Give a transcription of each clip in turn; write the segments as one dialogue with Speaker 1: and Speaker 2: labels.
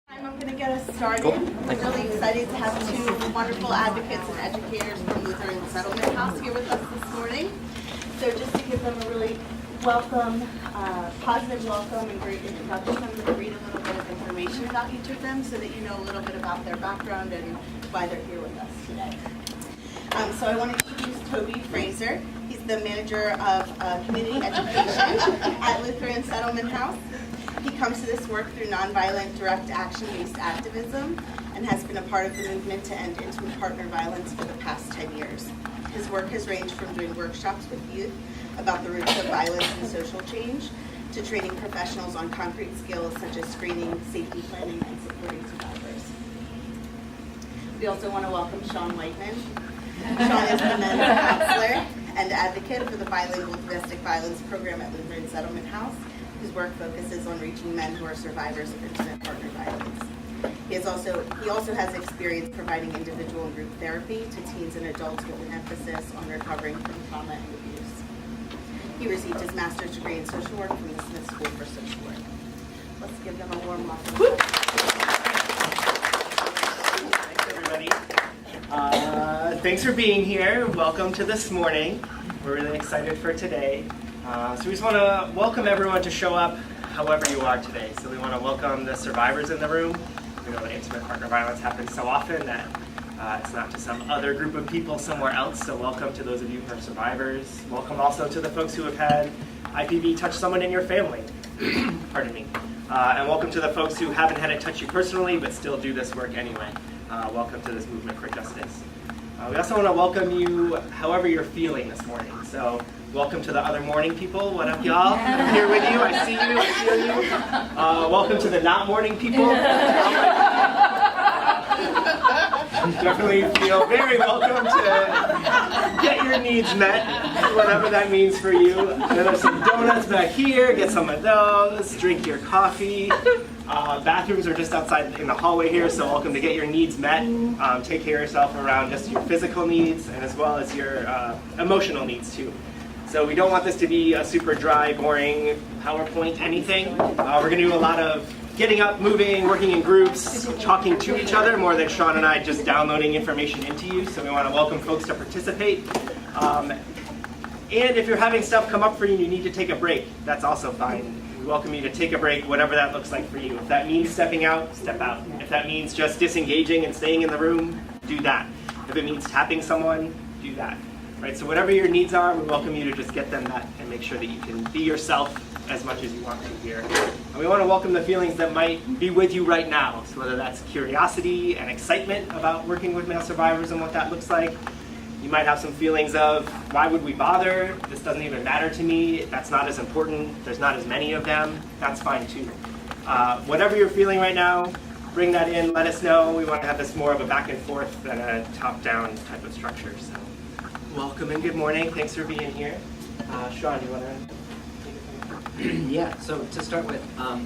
Speaker 1: I'm going to get us started. I'm really excited to have two wonderful advocates and educators from Lutheran Settlement House here with us this morning. So just to give them a really welcome, positive welcome and great introduction, I'm going to read a little bit of information about each of them so that you know a little bit about their background and why they're here with us today. So I want to introduce Toby Fraser. He's the manager of community education at Lutheran Settlement House. He comes to this work through nonviolent, direct action-based activism and has been a part of the movement to end intimate partner violence for the past 10 years. His work has ranged from doing workshops with youth about the roots of violence and social change to training professionals on concrete skills such as screening, safety planning, and supporting survivors. We also want to welcome Sean Whiteman. Sean is the men's counselor and advocate for the bilingual domestic violence program at Lutheran Settlement House. His work focuses on reaching men who are survivors of intimate partner violence. He also has experience providing individual and group therapy to teens and adults with an emphasis on recovering from trauma and abuse. He received his master's degree in social work from the Smith School for Social Work. Let's give them a warm welcome.
Speaker 2: Thanks, everybody. Thanks for being here. Welcome to this morning. We're really excited for today. So we just want to welcome everyone to show up however you are today. So we want to welcome the survivors in the room. We know that intimate partner violence happens so often that it's not just some other group of people somewhere else. So welcome to those of you who are survivors. Welcome also to the folks who have had IPV touch someone in your family. Pardon me. And welcome to the folks who haven't had it touch you personally but still do this work anyway. Welcome to this movement for justice. We also want to welcome you however you're feeling this morning. So welcome to the other morning people. What up, y'all? I'm here with you. I see you. I feel you. Welcome to the not morning people. Definitely feel very welcome to get your needs met, whatever that means for you. There's some donuts back here. Get some of those. Drink your coffee. Bathrooms are just outside in the hallway here, so welcome to get your needs met. Take care of yourself around just your physical needs and as well as your emotional needs too. So we don't want this to be a super dry, boring PowerPoint anything. We're going to do a lot of getting up, moving, working in groups, talking to each other more than Sean and I just downloading information into you. So we want to welcome folks to participate. And if you're having stuff come up for you and you need to take a break, that's also fine. We welcome you to take a break, whatever that looks like for you. If that means stepping out, step out. If that means just disengaging and staying in the room, do that. If it means tapping someone, do that. Right? So whatever your needs are, we welcome you to just get them met and make sure that you can be yourself as much as you want to here. And we want to welcome the feelings that might be with you right now. So whether that's curiosity and excitement about working with male survivors and what that looks like. You might have some feelings of, why would we bother? This doesn't even matter to me. That's not as important. There's not as many of them. That's fine too. Whatever you're feeling right now, bring that in, let us know. We want to have this more of a back and forth than a top-down type of structure. So welcome and good morning. Thanks for being here. Sean, you want to take it from here?
Speaker 3: Yeah, so to start with, I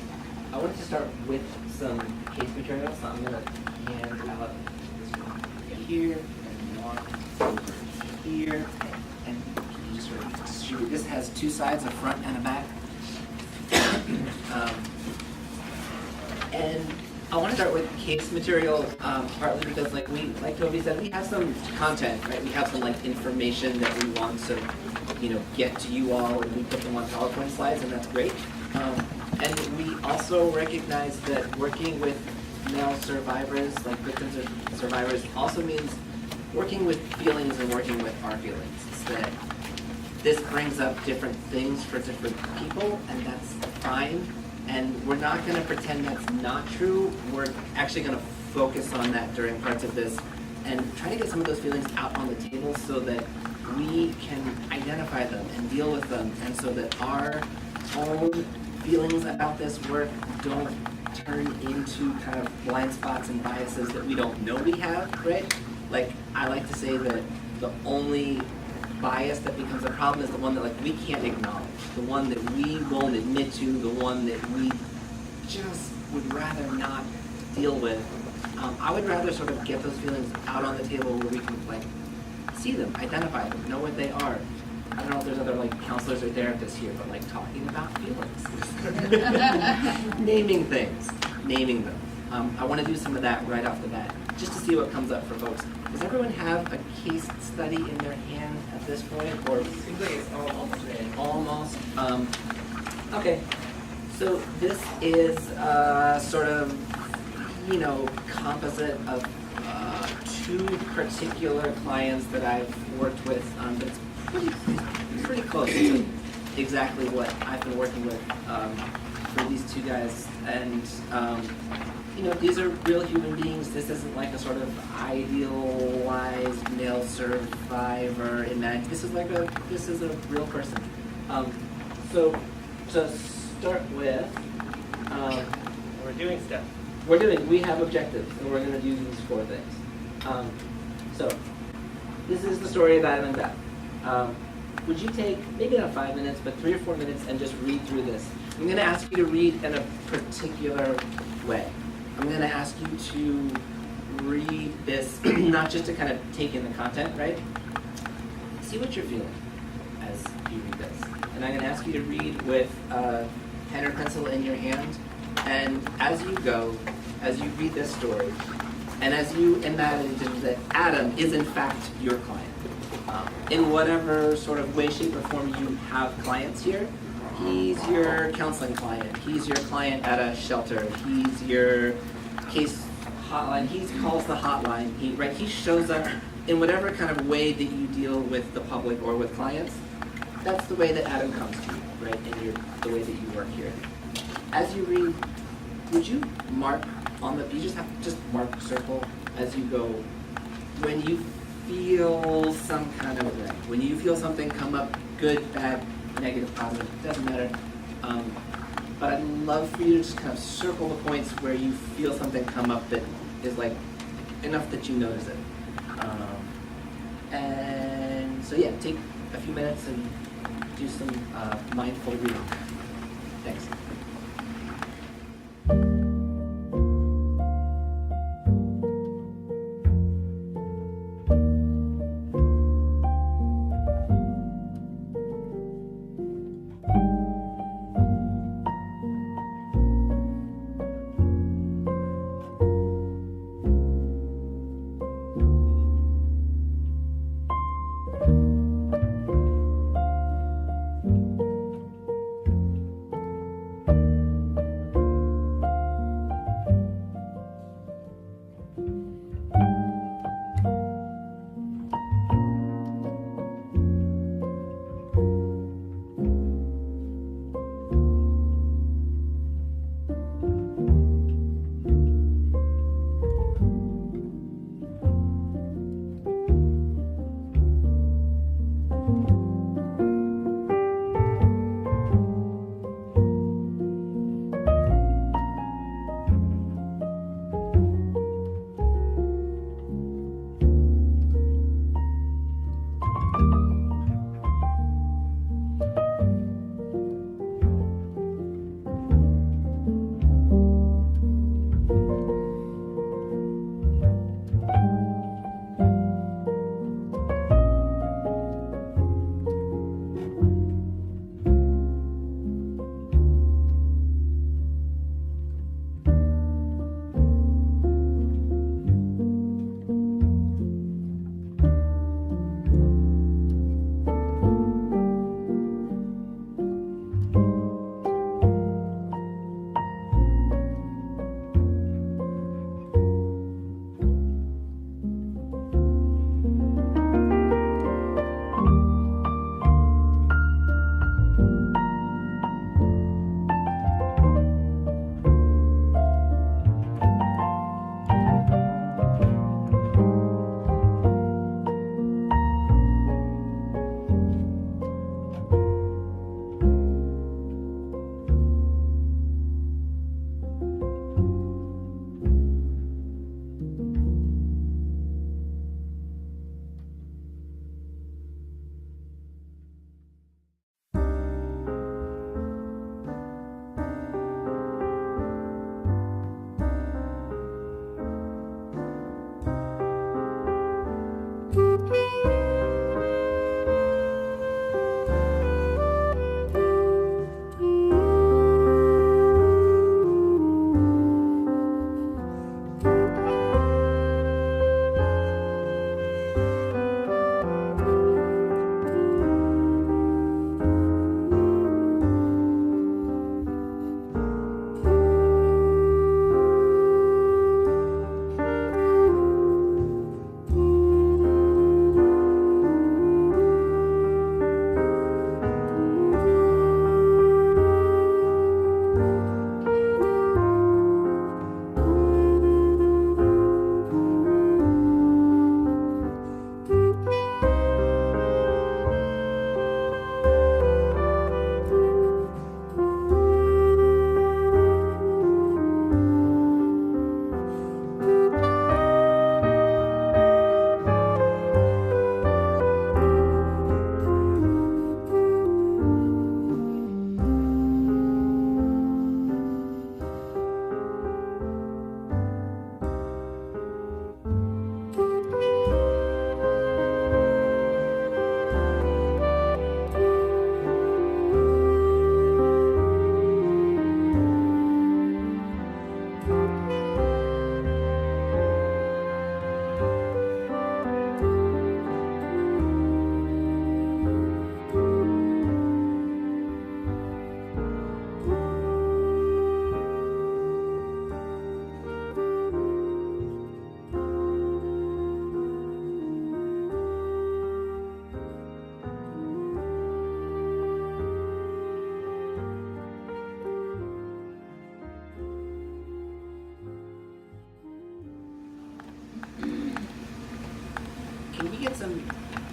Speaker 3: wanted to start with some case materials. So I'm going to hand out this one here and one over here. And you just sort of distribute. This has two sides, a front and a back. And I want to start with case material, partly because, like Toby said, we have some content, right? We have some information that we want to, get to you all, and we put them on PowerPoint slides, and that's great. And we also recognize that working with male survivors, like victims or survivors, also means working with feelings and working with our feelings. It's that this brings up different things for different people, and that's fine. And we're not going to pretend that's not true. We're actually going to focus on that during parts of this and try to get some of those feelings out on the table so that we can identify them and deal with them, and so that our own feelings about this work don't turn into kind of blind spots and biases that we don't know we have, right? Like, I like to say that the only bias that becomes a problem is the one that we can't acknowledge, the one that we won't admit to, the one that we just would rather not deal with. I would rather sort of get those feelings out on the table where we can see them, identify them, know what they are. I don't know if there's other counselors or therapists here, but talking about feelings, naming things, naming them. I want to do some of that right off the bat, just to see what comes up for folks. Does everyone have a case study in their hand at this point, or
Speaker 4: Seems like it's almost there.
Speaker 3: almost? Okay, so this is sort of, composite of two particular clients that I've worked with, but it's pretty close to exactly what I've been working with for these two guys. And these are real human beings. This isn't like a sort of idealized male survivor imagine. This is a real person. So to start with,
Speaker 2: We're doing stuff.
Speaker 3: we have objectives, and we're going to do these 4 things. So this is the story of Adam and Beth. Would you take, maybe not 5 minutes, but 3 or 4 minutes and just read through this? I'm going to ask you to read in a particular way. I'm going to ask you to read this, not just to kind of take in the content, right? See what you're feeling as you read this. And I'm going to ask you to read with pen or pencil in your hand. And as you go, as you read this story, and as you imagine that Adam is in fact your client, in whatever sort of way, shape, or form you have clients here, he's your counseling client, he's your client at a shelter, he's your case hotline, he calls the hotline, he shows up in whatever kind of way that you deal with the public or with clients. That's the way that Adam comes to you, right, in the way that you work here. As you read, would you mark on you just have to mark, circle as you go, when you feel some kind of way, when you feel something come up, good, bad, negative, positive, doesn't matter. But I'd love for you to just kind of circle the points where you feel something come up that is like enough that you notice it. And so yeah, take a few minutes and do some mindful reading. Thanks.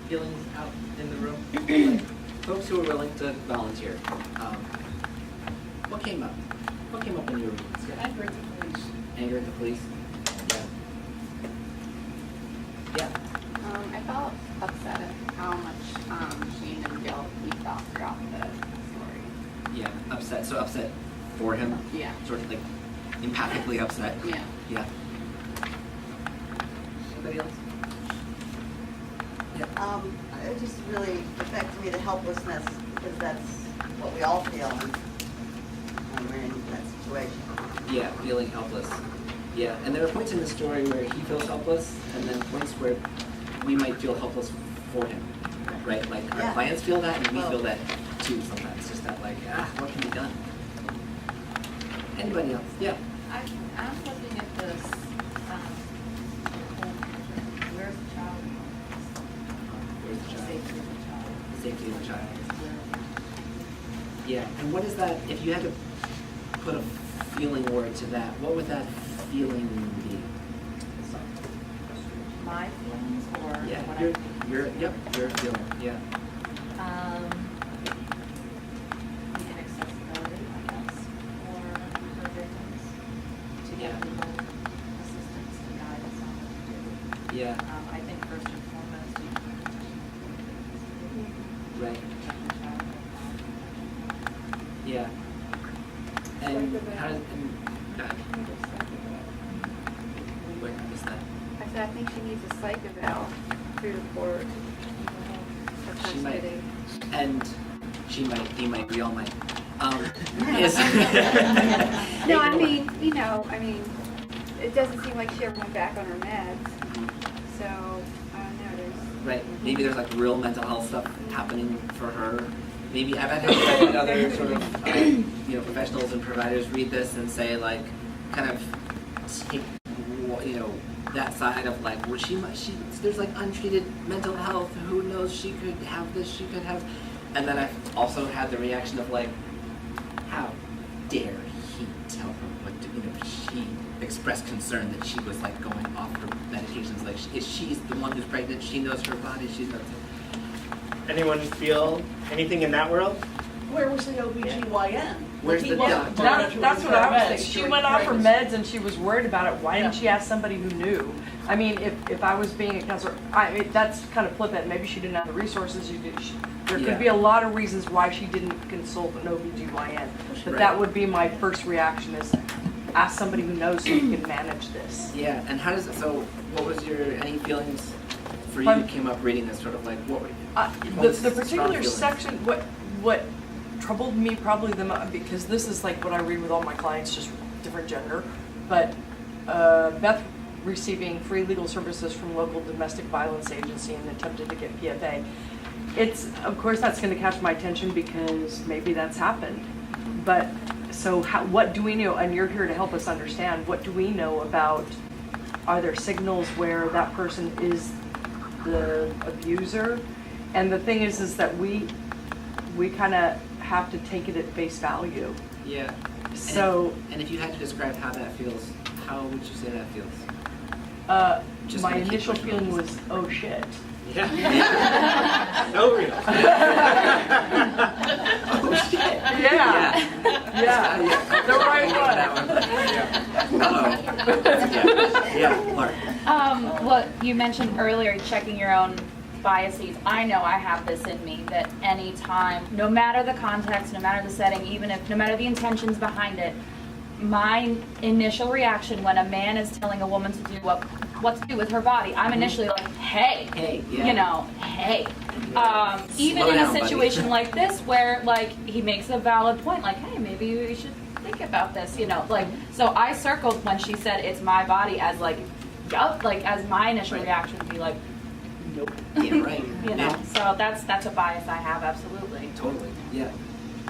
Speaker 3: feelings out in the room? Like, folks who are willing to volunteer. What came up? What came up in your readings?
Speaker 4: Anger at the police.
Speaker 3: Anger at the police? Yeah.
Speaker 4: I felt upset at how much shame and guilt he felt throughout the story.
Speaker 3: Yeah. Upset. So upset for him?
Speaker 4: Yeah.
Speaker 3: Sort of like empathically upset?
Speaker 4: Yeah.
Speaker 3: Yeah. Anybody else?
Speaker 5: It just really affected me, the helplessness, because that's what we all feel when we're in that situation.
Speaker 3: Yeah, feeling helpless. Yeah, and there are points in the story where he feels helpless, and then points where we might feel helpless for him, right? Like our
Speaker 5: Yeah.
Speaker 3: clients feel that, and we
Speaker 5: Well.
Speaker 3: feel that too sometimes. Just that, like, what can be done? Anybody else? Yeah.
Speaker 4: I'm looking at this, where's the child?
Speaker 3: Where's the child?
Speaker 4: Safety of the child.
Speaker 3: Safety of the child. Yeah, and what is that? If you had to put a feeling word to that, what would that feeling be?
Speaker 4: My feelings or
Speaker 3: Yeah,
Speaker 4: what
Speaker 3: your
Speaker 4: I think?
Speaker 3: your feeling. Yeah.
Speaker 4: The inaccessibility, I guess, for her victims to get
Speaker 3: Yeah.
Speaker 4: legal assistance to guide us on what to do.
Speaker 3: Yeah.
Speaker 4: I think first and foremost, you can
Speaker 3: Right.
Speaker 4: protect the child.
Speaker 3: Yeah. And how does wait, I missed that.
Speaker 6: I said, I think she needs a psych eval through the court.
Speaker 3: She might, and she might, he might, we all might. Is
Speaker 6: No, I mean, it doesn't seem like she ever went back on her meds. So, I don't know,
Speaker 3: right. Maybe there's like real mental health stuff happening for her. Maybe I've had other sort of professionals and providers read this and say like, kind of take that side of like, well, there's like untreated mental health. Who knows? She could have this. She could have. And then I've also had the reaction of like, how dare he tell her what to? She expressed concern that she was like going off her medications. Like, she's the one who's pregnant. She knows her body. She's not.
Speaker 2: Anyone feel anything in that world?
Speaker 1: Where was the OBGYN?
Speaker 3: Where's
Speaker 1: He
Speaker 3: the
Speaker 1: wasn't
Speaker 3: doctor?
Speaker 1: monitoring
Speaker 7: That's what
Speaker 1: her
Speaker 7: I was
Speaker 1: meds
Speaker 7: thinking. She
Speaker 1: during
Speaker 7: went off her
Speaker 1: pregnancy.
Speaker 7: meds and she was worried about it. Why didn't she ask somebody who knew? I mean, if I was being a counselor, that's kind of flippant. Maybe she didn't have the resources. There
Speaker 3: Yeah.
Speaker 7: could be a lot of reasons why she didn't consult an OBGYN. But
Speaker 3: Right.
Speaker 7: that would be my first reaction is ask somebody who knows who can manage this.
Speaker 3: Yeah. And how does it? So, what was any feelings for you
Speaker 7: Fun-
Speaker 3: came up reading this? Sort of like what were
Speaker 7: The
Speaker 3: strong
Speaker 7: particular
Speaker 3: feelings?
Speaker 7: section, what troubled me probably because this is like what I read with all my clients, just different gender, but Beth receiving free legal services from local domestic violence agency and attempted to get PFA. Of course that's going to catch my attention because maybe that's happened, but so what do we know? And you're here to help us understand, what do we know about, are there signals where that person is the abuser? And the thing is that we kind of have to take it at face value.
Speaker 3: Yeah.
Speaker 7: So
Speaker 3: And if you had to describe how that feels, how would you say that feels? Just
Speaker 7: my
Speaker 3: gonna keep
Speaker 7: initial
Speaker 3: pushing
Speaker 7: feeling
Speaker 3: on
Speaker 7: was, oh shit.
Speaker 2: Yeah. No real.
Speaker 3: Oh shit.
Speaker 7: Yeah. The right one.
Speaker 3: Yeah, Mark.
Speaker 8: Well, you mentioned earlier checking your own biases. I know I have this in me that any time, no matter the context, no matter the setting, no matter the intentions behind it, my initial reaction when a man is telling a woman to do what to do with her body, I'm initially like, hey,
Speaker 3: Yeah.
Speaker 8: hey. Even
Speaker 3: Slow
Speaker 8: in
Speaker 3: down,
Speaker 8: a
Speaker 3: buddy.
Speaker 8: situation like this where like he makes a valid point, like, hey, maybe you should think about this, like, so I circled when she said it's my body as like, yup, like as my initial
Speaker 3: Right.
Speaker 8: reaction would be like, nope.
Speaker 3: Yeah, right. Yeah,
Speaker 8: So that's a bias I have, absolutely.
Speaker 3: totally. Yeah.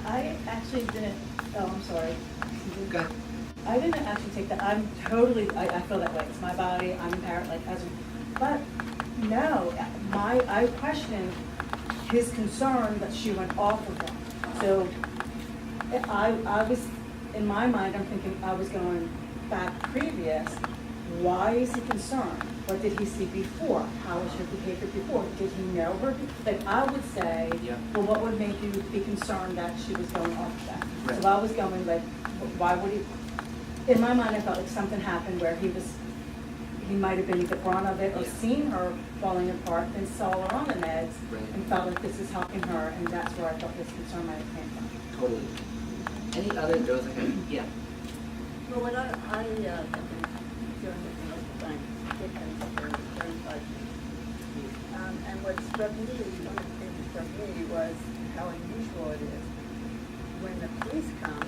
Speaker 9: I actually didn't, I'm sorry.
Speaker 3: Go ahead.
Speaker 9: I didn't actually take that, I feel that way, it's my body, I'm embarrassed, but no, I questioned his concern that she went off of him. So, I was, in my mind, I'm thinking I was going back previous, Why is he concerned? What did he see before? How was her behavior before? Did he know her? Like, I would say,
Speaker 3: Yeah.
Speaker 9: well, what would make you be concerned that she was going off that?
Speaker 3: Right.
Speaker 9: So I was going like, why would he? In my mind, I felt like something happened where he might have been either brought of it or
Speaker 3: Yeah.
Speaker 9: seen her falling apart, then saw her on the meds
Speaker 3: Right.
Speaker 9: and felt like this is helping her, and that's where I thought this concern might have came from.
Speaker 3: Totally. Any other, there was like a, yeah.
Speaker 5: Well, when I have been dealing with the local bank, Dickens for 35 years. And what struck me, one of the things that struck me was how unusual it is when the police come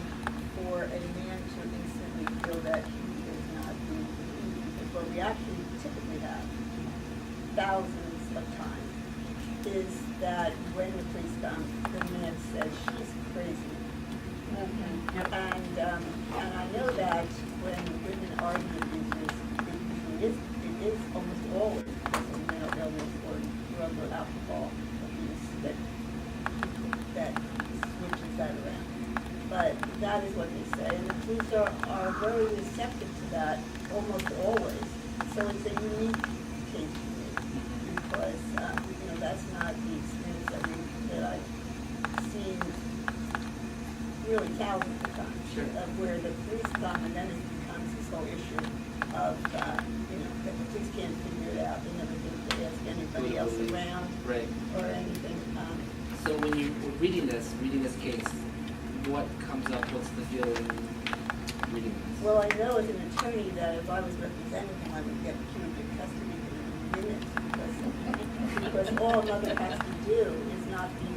Speaker 5: for a man to instantly feel that he is not being believed. Because what we actually typically have, thousands of times, is that when the police come, the man says she's crazy. And I know that when women argue abusers, it is almost always because of mental illness or drug or alcohol abuse that switches that around. But that is what they say, and the police are very receptive to that almost always. So it's a unique case for me because that's not the experience that I've seen really thousands of times.
Speaker 3: Sure.
Speaker 5: Where the police come and then it becomes this whole issue of, that the police can't figure it out. They never think to ask anybody else
Speaker 3: Totally.
Speaker 5: around
Speaker 3: Right.
Speaker 5: or anything.
Speaker 3: So when you were reading this case, what comes up? What's the feeling reading this?
Speaker 5: Well, I know as an attorney that if I was representing him, I would get punitive custody within minutes because all a mother has to do is not be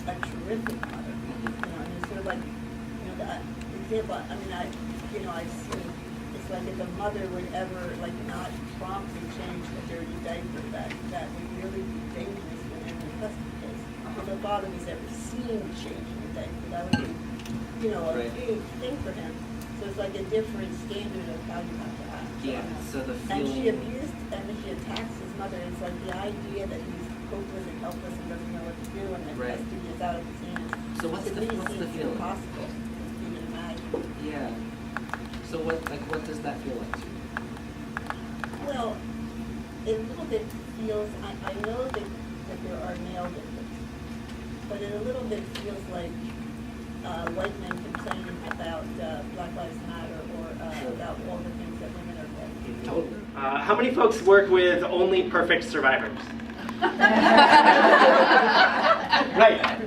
Speaker 5: a terrific mother. And it's sort of like, that example. I mean, I've seen. It's like if a mother would ever not promptly change a dirty diaper, that would really be dangerous in any custody case. If a father was ever seen changing a diaper, that would be, a big thing for him. So it's like a different standard of how you have to act.
Speaker 3: Yeah. So the
Speaker 5: And
Speaker 3: feeling.
Speaker 5: she abused and she attacks his mother. It's like the idea that he's hopeless and helpless and doesn't know what to do and that
Speaker 3: Right.
Speaker 5: custody is out of his hands.
Speaker 3: So what's
Speaker 5: To
Speaker 3: the
Speaker 5: me,
Speaker 3: what's the
Speaker 5: seems
Speaker 3: feeling?
Speaker 5: impossible to even imagine.
Speaker 3: Yeah. So what does that feel like to you?
Speaker 5: Well, it a little bit feels, I know that there are male victims, but it a little bit feels like white men complaining about Black Lives Matter or about all the things that women are getting.
Speaker 3: Totally.
Speaker 2: How many folks work with only perfect survivors? Right.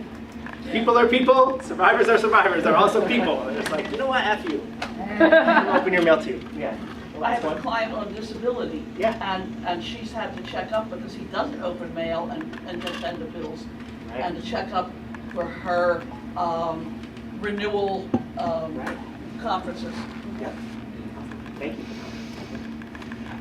Speaker 2: People are people, survivors are survivors, they're also people. They're just like, you know what, F you. Open your mail too. Yeah.
Speaker 10: I
Speaker 2: Last
Speaker 10: have a
Speaker 2: one.
Speaker 10: client on disability.
Speaker 2: Yeah.
Speaker 10: And she's had to check up because he doesn't open mail and just send the bills.
Speaker 2: Right.
Speaker 10: And to check up for her renewal
Speaker 2: Right.
Speaker 10: conferences.
Speaker 2: Yeah. Thank you.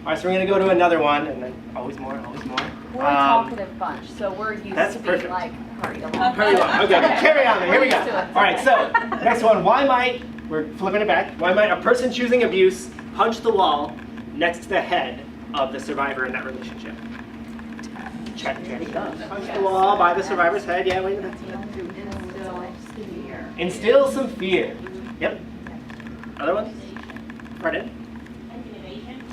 Speaker 2: All right, so we're going to go to another one, and then always more, always more.
Speaker 8: We're a talkative bunch, so we're
Speaker 2: that's
Speaker 8: used to being
Speaker 2: perfect.
Speaker 8: like, hurry along.
Speaker 2: Hurry along. Okay, carry on then. Here we go.
Speaker 8: We're used to it.
Speaker 2: All right, so next one. Why might, we're flipping it back, why might a person choosing abuse punch the wall next to the head of the survivor in that relationship? Check. Punch the wall by the survivor's head. Yeah, wait. Instill some fear. Yep. Other ones? Pardon?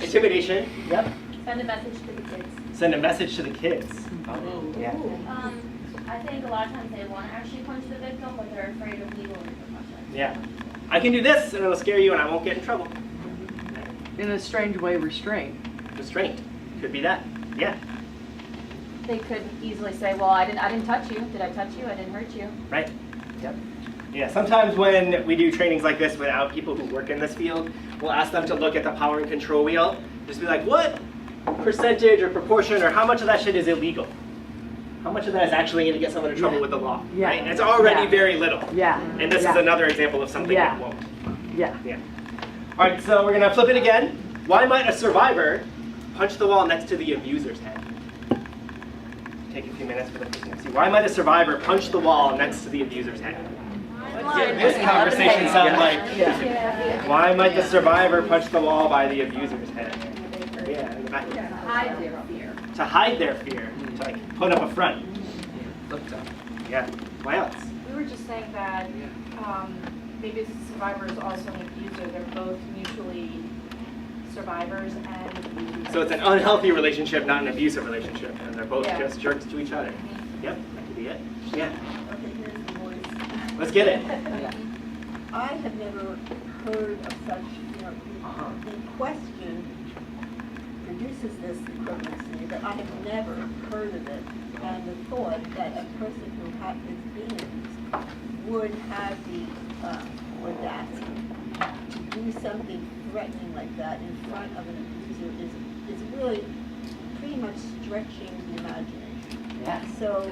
Speaker 2: Intimidation. Yep.
Speaker 11: Send a message to the kids.
Speaker 2: Send a message to the kids. Oh, yeah.
Speaker 11: I think a lot of times they want to actually punch the victim, but they're afraid of legal repercussions.
Speaker 2: Yeah. I can do this and it'll scare you and I won't get in trouble.
Speaker 7: In a strange way, restraint.
Speaker 2: Restraint. Could be that. Yeah.
Speaker 8: They could easily say, well, I didn't touch you. Did I touch you? I didn't hurt you.
Speaker 2: Right. Yep. Yeah, sometimes when we do trainings like this without people who work in this field, we'll ask them to look at the power and control wheel. Just be like, what percentage or proportion or how much of that shit is illegal? How much of that is actually going to get someone in trouble with the law?
Speaker 7: Yeah.
Speaker 2: Right? And it's already
Speaker 7: Yeah.
Speaker 2: very little.
Speaker 7: Yeah.
Speaker 2: And this is another example of something
Speaker 7: Yeah.
Speaker 2: that won't.
Speaker 7: Yeah.
Speaker 2: Yeah. All right, so we're going to flip it again. Why might a survivor punch the wall next to the abuser's head? Take a few minutes for the person to see. Why might a survivor punch the wall next to the abuser's head? This conversation sounds like, why might the survivor punch the wall by the abuser's head? Yeah, in the back.
Speaker 8: Hide their fear.
Speaker 2: To hide their fear, to like put up a front.
Speaker 3: Looked up.
Speaker 2: Yeah. Why else?
Speaker 12: We were just saying that maybe the survivor is also an abuser. They're both mutually survivors and.
Speaker 2: So it's an unhealthy relationship, not an abusive relationship, and they're both
Speaker 12: Yeah.
Speaker 2: just jerks to each other. Yep, that could be it. Yeah,
Speaker 5: Okay, here's the voice.
Speaker 2: let's get it.
Speaker 5: I have never heard of such, the question produces this equivalency, but I have never heard of it. And the thought that a person who is being abused would have the audacity to do something threatening like that in front of an abuser is really pretty much stretching the imagination.
Speaker 3: Yeah.
Speaker 5: So,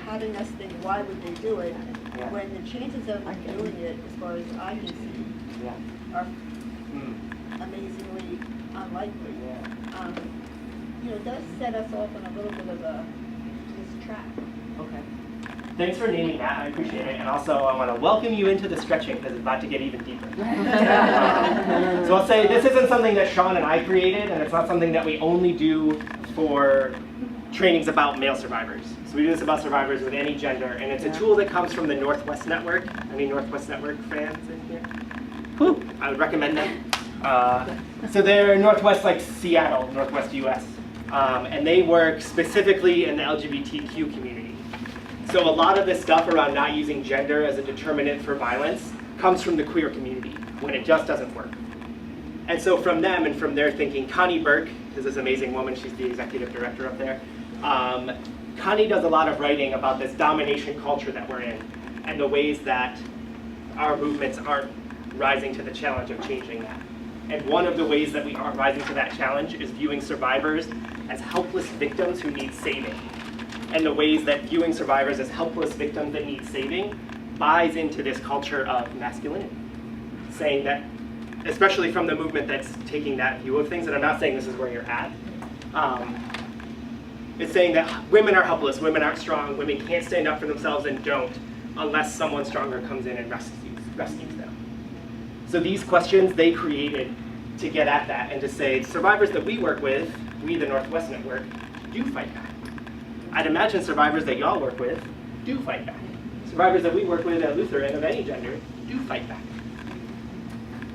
Speaker 5: having us think, why would they do it,
Speaker 3: Yeah.
Speaker 5: when the chances of them doing it, as far as I can see,
Speaker 3: Yeah.
Speaker 5: are amazingly unlikely. It does set us off on a little bit of a mistrap.
Speaker 3: Okay.
Speaker 2: Thanks for naming that, I appreciate it. And also, I want to welcome you into the stretching because it's about to get even deeper. So I'll say this isn't something that Sean and I created, and it's not something that we only do for trainings about male survivors. So we do this about survivors with any gender, and it's a tool that comes from the Northwest Network. Any Northwest Network fans in here? Whew, I would recommend them. So they're Northwest, like Seattle, Northwest US. And they work specifically in the LGBTQ community. So a lot of this stuff around not using gender as a determinant for violence comes from the queer community, when it just doesn't work. And so from them and from their thinking, Connie Burke is this amazing woman, she's the executive director up there. Connie does a lot of writing about this domination culture that we're in, and the ways that our movements aren't rising to the challenge of changing that. And one of the ways that we aren't rising to that challenge is viewing survivors as helpless victims who need saving. And the ways that viewing survivors as helpless victims that need saving buys into this culture of masculinity. Saying that, especially from the movement that's taking that view of things, and I'm not saying this is where you're at, it's saying that women are helpless, women aren't strong, women can't stand up for themselves and don't unless someone stronger comes in and rescues them. So these questions they created to get at that and to say, survivors that we work with, we the Northwest Network, do fight back. I'd imagine survivors that y'all work with do fight back. Survivors that we work with at Lutheran of any gender do fight back.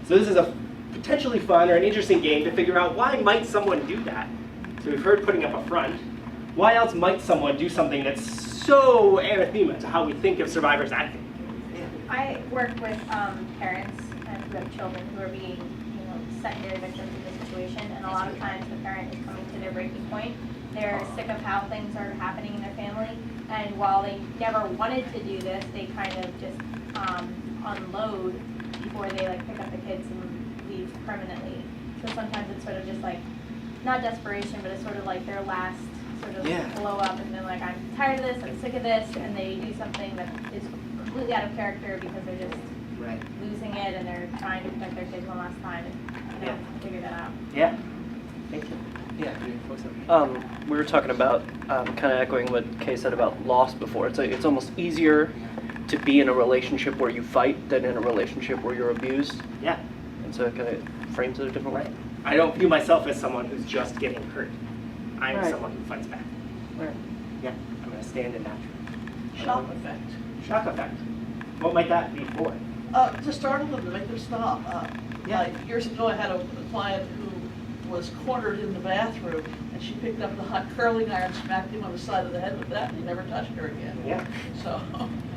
Speaker 2: So this is a potentially fun or an interesting game to figure out why might someone do that. So we've heard putting up a front. Why else might someone do something that's so anathema to how we think of survivors acting?
Speaker 11: I work with parents and who have children who are being, secondary victims of the situation, and a lot of times the parent is coming to their breaking point. They're sick of how things are happening in their family, and while they never wanted to do this, they kind of just unload before they pick up the kids and leave permanently. So sometimes it's sort of just not desperation, but it's sort of their last sort of blow up, and then I'm tired of this, I'm sick of this, and they do something that is completely out of character because they're just losing it, and they're trying to protect their kids one last time and figure that out.
Speaker 2: Yeah. Thank you.
Speaker 13: Yeah. We were talking about kind of echoing what Kay said about loss before. It's almost easier to be in a relationship where you fight than in a relationship where you're abused.
Speaker 2: Yeah.
Speaker 13: And so it kind of frames it a different way.
Speaker 2: I don't view myself as someone who's just getting hurt. I'm someone who fights back.
Speaker 13: Right.
Speaker 2: Yeah. I'm going to stand in that.
Speaker 10: Shock effect.
Speaker 2: Shock effect. What might that be for?
Speaker 10: To startle them, to make them stop. Like years ago, I had a client who was cornered in the bathroom, and she picked up the hot curling iron, smacked him on the side of the head with that, and he never touched her again.
Speaker 2: Yeah.
Speaker 10: So.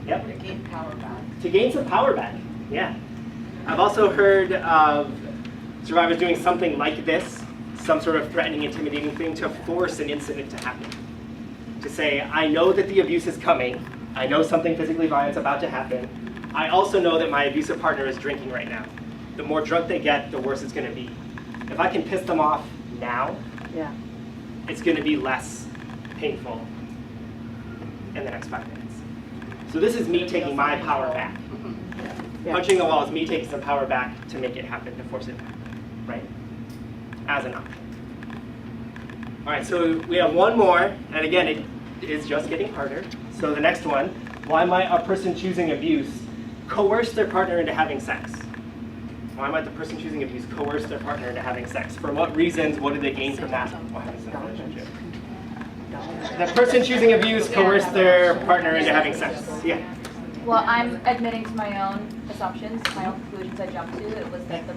Speaker 2: Yep.
Speaker 10: To gain power back.
Speaker 2: To gain some power back. Yeah. I've also heard of survivors doing something like this, some sort of threatening, intimidating thing to force an incident to happen. To say, I know that the abuse is coming. I know something physically violent is about to happen. I also know that my abusive partner is drinking right now. The more drunk they get, the worse it's going to be. If I can piss them off now, it's going to be less painful in the next 5 minutes. So this is me taking my power back. Punching the wall is me taking some power back to make it happen, to force it back, right? As an option. All right, so we have one more, and again, it is just getting harder. So the next one, why might a person choosing abuse coerce their partner into having sex? Why might the person choosing abuse coerce their partner into having sex? For what reasons? What do they gain from that? What happens in a relationship? The person choosing abuse coerce their partner into having sex. Yeah.
Speaker 8: Well, I'm admitting to my own assumptions, my own conclusions I jumped to. It was that the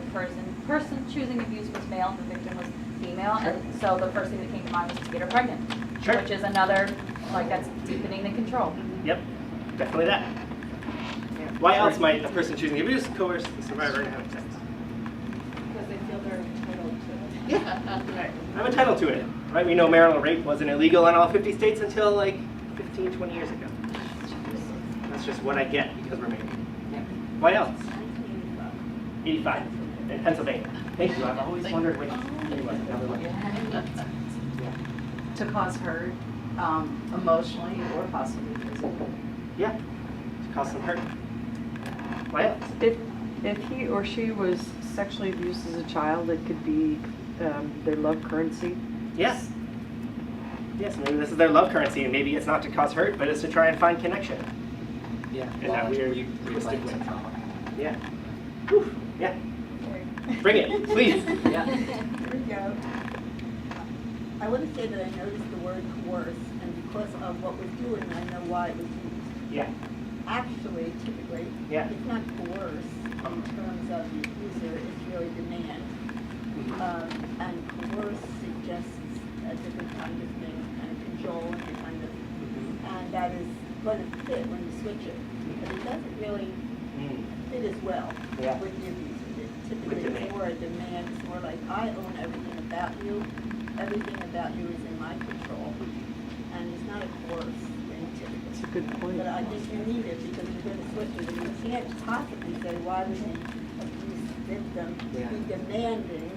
Speaker 8: person choosing abuse was male and the victim was female.
Speaker 2: Sure.
Speaker 8: And so the first thing that came to mind was to get her pregnant.
Speaker 2: Sure.
Speaker 8: Which is another, like, that's deepening the control.
Speaker 2: Yep, definitely that. Why else might the person choosing abuse coerce the survivor into having sex?
Speaker 5: Because they feel they're entitled to it.
Speaker 2: Yeah, right. I'm entitled to it. Right? We know marital rape wasn't illegal in all 50 states until like 15, 20 years ago. That's just what I get because we're married. Why else? 85 in Pennsylvania. Thank you. I've always wondered which it was. Never looked.
Speaker 10: To cause hurt, emotionally or possibly physically.
Speaker 2: Yeah, to cause some hurt. Why else?
Speaker 7: If he or she was sexually abused as a child, it could be their love currency.
Speaker 2: Yes. Yes, maybe this is their love currency, and maybe it's not to cause hurt, but it's to try and find connection.
Speaker 3: Yeah.
Speaker 2: In that weird, twisted way.
Speaker 3: some trauma.
Speaker 2: Yeah. Whew. Yeah. Bring it, please.
Speaker 3: Yeah.
Speaker 5: Here we go. I want to say that I noticed the word coerce, and because of what we're doing, I know why it was used.
Speaker 2: Yeah.
Speaker 5: Actually, typically,
Speaker 2: Yeah.
Speaker 5: it's not coerce in terms of the abuser, it's really demand. And coerce suggests a different kind of thing, kind of control and kind of, and that is going to fit when you switch it. But it doesn't really fit as well
Speaker 2: Yeah.
Speaker 5: with the abuser.
Speaker 2: With
Speaker 5: Typically,
Speaker 2: demand.
Speaker 5: it's more a demand, it's more like, I own everything about you, everything about you is in my control. And it's not a coerce thing typically.
Speaker 7: That's a good point.
Speaker 5: But I think you need it because you're going to switch it, and you can't possibly say, why would the abuse victim be demanding?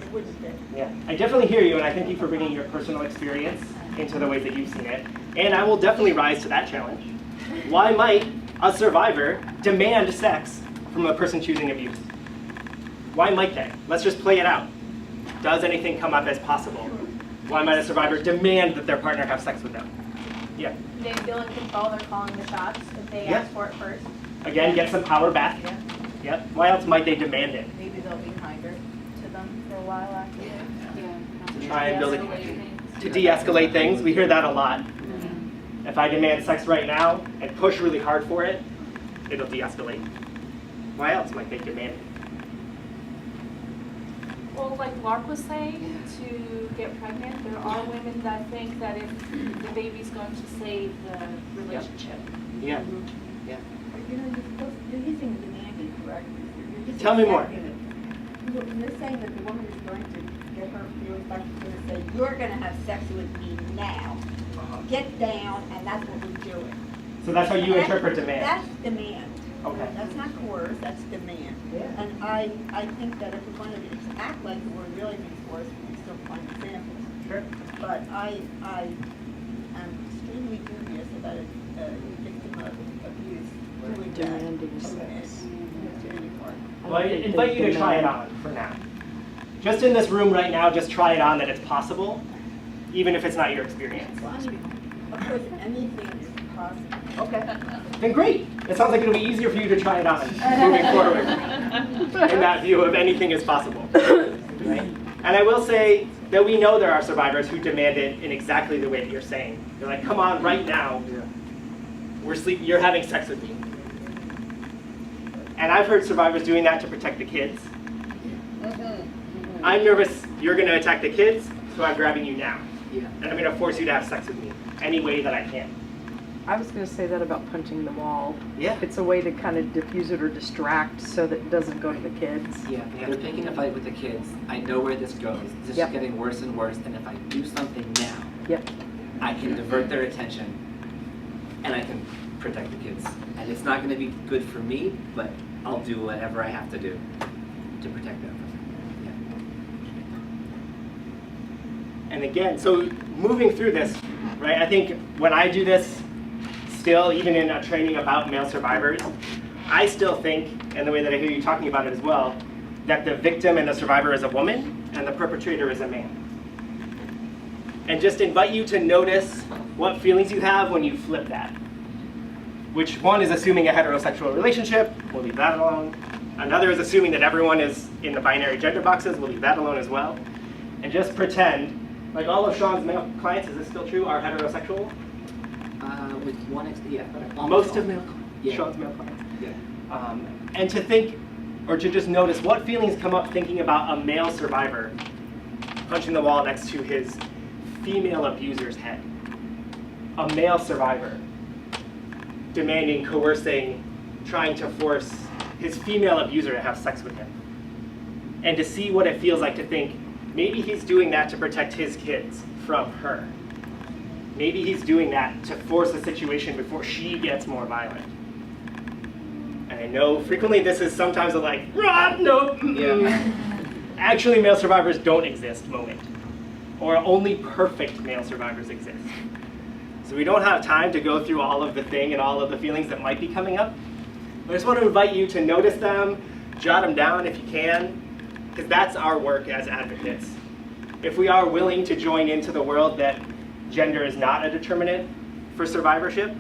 Speaker 5: It wouldn't fit.
Speaker 2: Yeah, I definitely hear you, and I thank you for bringing your personal experience into the ways that you've seen it. And I will definitely rise to that challenge. Why might a survivor demand sex from a person choosing abuse? Why might they? Let's just play it out. Does anything come up as possible? Why might a survivor demand that their partner have sex with them? Yeah.
Speaker 11: They feel in control, they're calling the shots if they
Speaker 2: Yeah.
Speaker 11: ask for it first.
Speaker 2: Again, get some power back. Yep. Why else might they demand it?
Speaker 4: Maybe they'll be kinder to them for a while after.
Speaker 2: To try and build it, to de-escalate things. We hear that a lot. If I demand sex right now and push really hard for it, it'll de-escalate. Why else might they demand it?
Speaker 14: Well, like Lark was saying, to get pregnant, there are women that think that if the baby's going to save the relationship.
Speaker 2: Yeah.
Speaker 5: But you're using the demanding correctly. You're just
Speaker 2: Tell me more.
Speaker 5: accepting it. You're saying that the woman is going to get her feelings back, she's going to say, you're going to have sex with me now. Get down, and that's what we're doing.
Speaker 2: So that's how you interpret demand.
Speaker 5: That's demand.
Speaker 2: Okay.
Speaker 5: That's not coerce, that's demand.
Speaker 2: Yeah.
Speaker 5: And I think that if we're going to act like the word really means coerce, we can still find examples.
Speaker 2: Sure.
Speaker 5: But I am extremely dubious about a victim of abuse doing
Speaker 7: Demanding
Speaker 5: that.
Speaker 7: sex.
Speaker 5: To any part.
Speaker 2: Well, I invite you to try it on for now. Just in this room right now, just try it on that it's possible, even if it's not your experience.
Speaker 5: Well, I mean, of course, anything is possible.
Speaker 2: Okay. Then great. It sounds like it'll be easier for you to try it on moving forward in that view of anything is possible. Right? And I will say that we know there are survivors who demand it in exactly the way that you're saying. They're like, come on, right now. You're having sex with me. And I've heard survivors doing that to protect the kids. I'm nervous you're going to attack the kids, so I'm grabbing you now.
Speaker 3: Yeah.
Speaker 2: And I'm going to force you to have sex with me any way that I can.
Speaker 7: I was going to say that about punching the wall.
Speaker 2: Yeah.
Speaker 7: It's a way to kind of diffuse it or distract so that it doesn't go to the kids.
Speaker 3: Yeah, they're picking a fight with the kids. I know where this goes. This
Speaker 7: Yep.
Speaker 3: is getting worse and worse, and if I do something now,
Speaker 7: Yep.
Speaker 3: I can divert their attention, and I can protect the kids. And it's not going to be good for me, but I'll do whatever I have to do to protect them.
Speaker 2: And again, so moving through this, right, I think when I do this, still, even in a training about male survivors, I still think, and the way that I hear you talking about it as well, that the victim and the survivor is a woman, and the perpetrator is a man. And just invite you to notice what feelings you have when you flip that. Which one is assuming a heterosexual relationship, we'll leave that alone. Another is assuming that everyone is in the binary gender boxes, we'll leave that alone as well. And just pretend, like all of Sean's male clients, is this still true, are heterosexual?
Speaker 3: With one, yeah.
Speaker 2: Most of male
Speaker 3: Yeah.
Speaker 2: Sean's male clients.
Speaker 3: Yeah.
Speaker 2: And to think, or to just notice what feelings come up thinking about a male survivor punching the wall next to his female abuser's head. A male survivor demanding, coercing, trying to force his female abuser to have sex with him. And to see what it feels like to think, maybe he's doing that to protect his kids from her. Maybe he's doing that to force a situation before she gets more violent. And I know frequently this is sometimes a like, nope.
Speaker 3: Yeah.
Speaker 2: Actually, male survivors don't exist moment. Or only perfect male survivors exist. So we don't have time to go through all of the thing and all of the feelings that might be coming up. I just want to invite you to notice them, jot them down if you can, because that's our work as advocates. If we are willing to join into the world that gender is not a determinant for survivorship,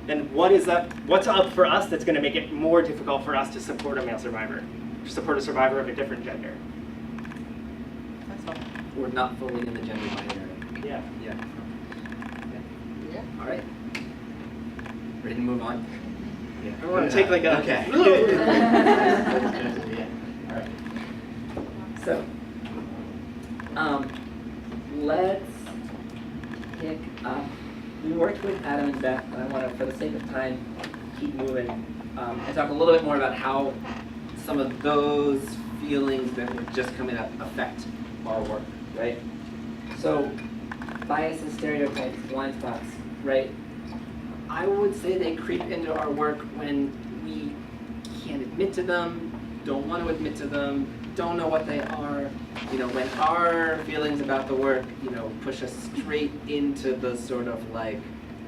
Speaker 2: then what's up for us that's going to make it more difficult for us to support a male survivor, to support a survivor of a different gender?
Speaker 7: That's all.
Speaker 3: We're not fully in the gender binary.
Speaker 2: Yeah.
Speaker 3: Yeah. All right. Ready to move on? Yeah.
Speaker 2: I want to take like a...
Speaker 3: Okay. Yeah. All right. So, let's pick up. We worked with Adam and Beth, and I want to, for the sake of time, keep moving and talk a little bit more about how some of those feelings that were just coming up affect our work, right? So, biases, stereotypes, blind spots, right? I would say they creep into our work when we can't admit to them, don't want to admit to them, don't know what they are, when our feelings about the work, push us straight into the sort of like,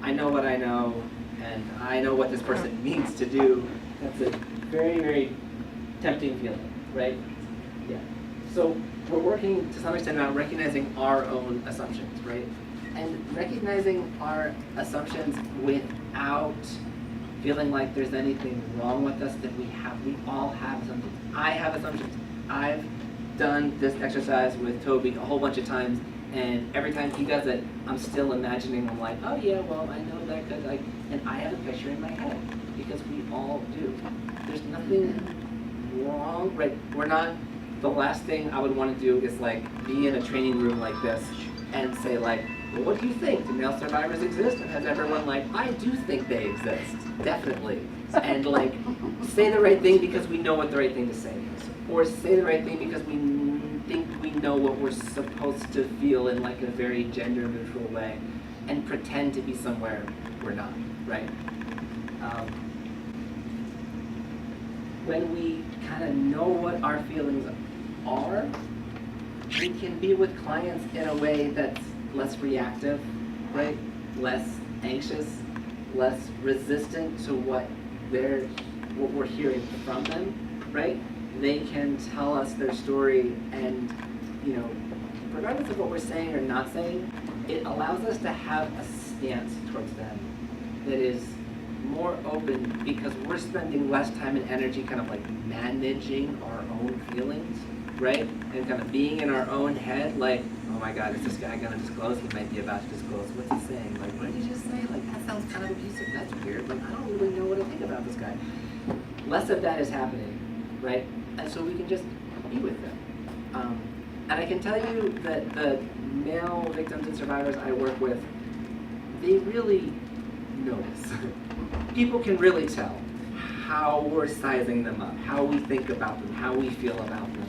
Speaker 3: I know what I know, and I know what this person means to do. That's a very, very tempting feeling, right? Yeah. So we're working to some extent on recognizing our own assumptions, right? And recognizing our assumptions without feeling like there's anything wrong with us that we all have assumptions. I have assumptions. I've done this exercise with Toby a whole bunch of times, and every time he does it, I'm still imagining, I'm like, oh yeah, well, I know that because and I have a picture in my head, because we all do. There's nothing wrong, right? The last thing I would want to do is like be in a training room like this and say like, well, what do you think? Do male survivors exist? And has everyone like, I do think they exist, definitely. And like, say the right thing because we know what the right thing to say is. Or say the right thing because we think we know what we're supposed to feel in like a very gender neutral way. And pretend to be somewhere we're not, right? When we kind of know what our feelings are, we can be with clients in a way that's less reactive, right? Less anxious, less resistant to what we're hearing from them, right? They can tell us their story, and regardless of what we're saying or not saying, it allows us to have a stance towards them that is more open, because we're spending less time and energy kind of like managing our own feelings, right? And kind of being in our own head, like, oh my God, is this guy gonna disclose? He might be about to disclose. What's he saying? Like, what did he just say? Like, that sounds kind of abusive. That's weird. Like, I don't really know what to think about this guy. Less of that is happening, right? And so we can just be with them. And I can tell you that the male victims and survivors I work with, they really notice. People can really tell how we're sizing them up, how we think about them, how we feel about them.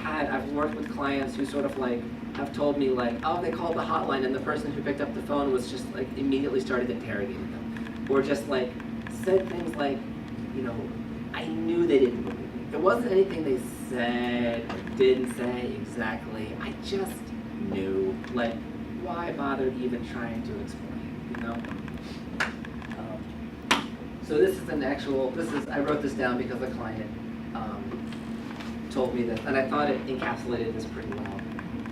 Speaker 3: I've worked with clients who sort of like have told me like, oh, they called the hotline and the person who picked up the phone was just like immediately started interrogating them. Or just like said things like, I knew they didn't believe me. It wasn't anything they said or didn't say exactly. I just knew. Like, why bother even trying to explain, So this is I wrote this down because the client told me this, and I thought it encapsulated this pretty well.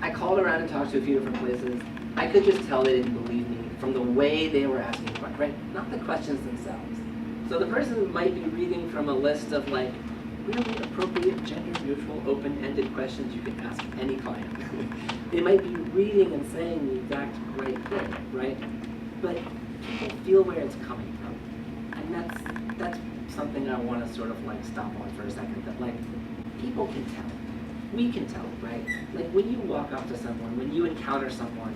Speaker 3: I called around and talked to a few different places. I could just tell they didn't believe me from the way they were asking questions, right? Not the questions themselves. So the person might be reading from a list of like really appropriate, gender-neutral, open-ended questions you can ask any client. They might be reading and saying the exact right thing, right? But people feel where it's coming from. And that's something I want to sort of like stop on for a second, that like people can tell. We can tell, right? Like when you walk up to someone, when you encounter someone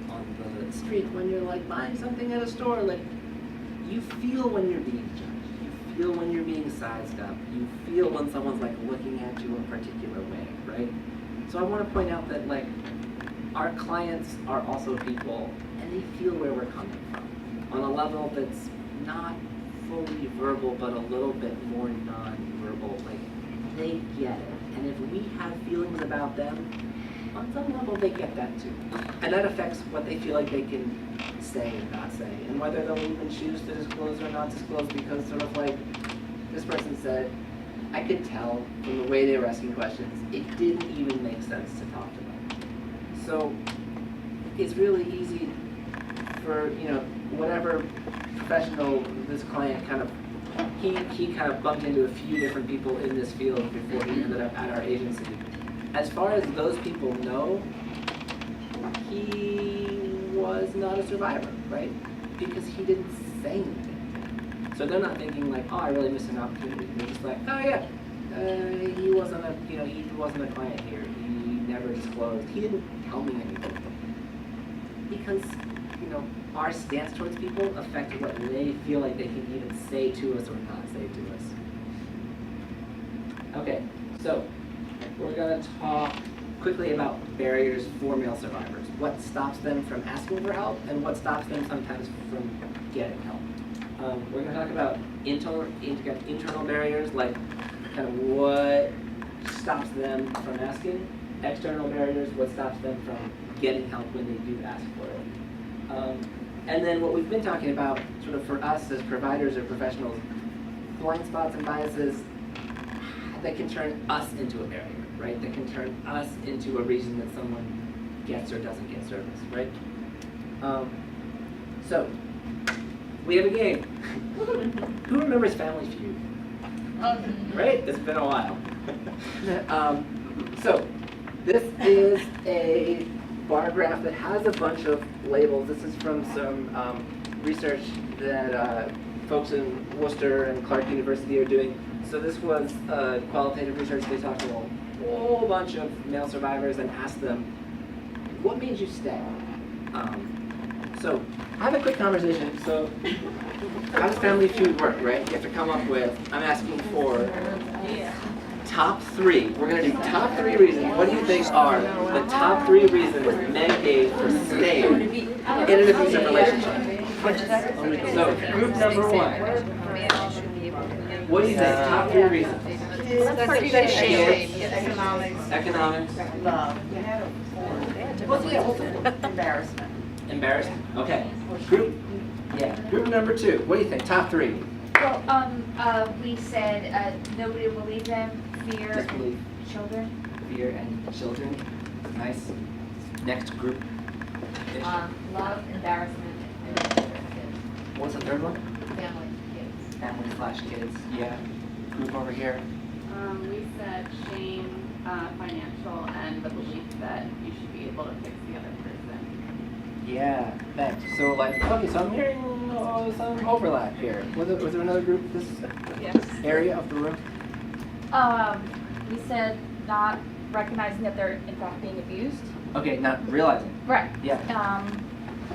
Speaker 3: on the street, when you're like buying something at a store, like you feel when you're being judged. You feel when you're being sized up. You feel when someone's like looking at you a particular way, right? So I want to point out that like our clients are also people, and they feel where we're coming from on a level that's not fully verbal, but a little bit more non-verbal. Like they get it, and if we have feelings about them, on some level they get that too, and that affects what they feel like they can say and not say, and whether they'll even choose to disclose or not disclose, because sort of like this person said, I could tell from the way they were asking questions, it didn't even make sense to talk to them. So it's really easy for, you know, whatever professional this client kind of, he kind of bumped into a few different people in this field before he ended up at our agency. As far as those people know, he was not a survivor, right? Because he didn't say anything. So they're not thinking like, oh, I really missed an opportunity. They're just like, oh yeah, he wasn't a client here. He never disclosed. He didn't tell me anything. Because, you know, our stance towards people affect what they feel like they can even say to us or not say to us. Okay, so we're going to talk quickly about barriers for male survivors. What stops them from asking for help, and what stops them sometimes from getting help. We're going to talk about internal barriers, like kind of what stops them from asking. External barriers, what stops them from getting help when they do ask for it. And then what we've been talking about, sort of for us as providers or professionals, blind spots and biases that can turn us into a barrier, right? That can turn us into a reason that someone gets or doesn't get service, right? So, we have a game. Who remembers Family Feud? Right? It's been a while. So, this is a bar graph that has a bunch of labels. This is from some research that folks in Worcester and Clark University are doing. So this was qualitative research. They talked to a whole bunch of male survivors and asked them, what made you stay? So I have a quick conversation. So how does Family Feud work, right? You have to come up with, I'm asking for top 3. We're going to do top 3 reasons. What do you think are the top 3 reasons men gave for staying in an abusive relationship? So, group number 1. What do you think? Top 3 reasons. Economics.
Speaker 10: Embarrassment.
Speaker 3: Embarrassment. Okay. Group number 2. What do you think? Top 3.
Speaker 11: Well, we said nobody will believe them, fear,
Speaker 3: Disbelief.
Speaker 11: children.
Speaker 3: Fear and children. Nice. Next group.
Speaker 11: Love, embarrassment, and kids.
Speaker 3: What's the third one?
Speaker 11: Family, kids.
Speaker 3: Family/kids. Yeah. Group over here.
Speaker 4: We said shame, financial, and the belief that you should be able to fix the other person.
Speaker 3: Yeah, thanks. So like, okay, so I'm hearing some overlap here. Was there another group this area of the room?
Speaker 8: We said not recognizing that they're in fact being abused.
Speaker 3: Okay, not realizing.
Speaker 8: Right.
Speaker 3: Yeah.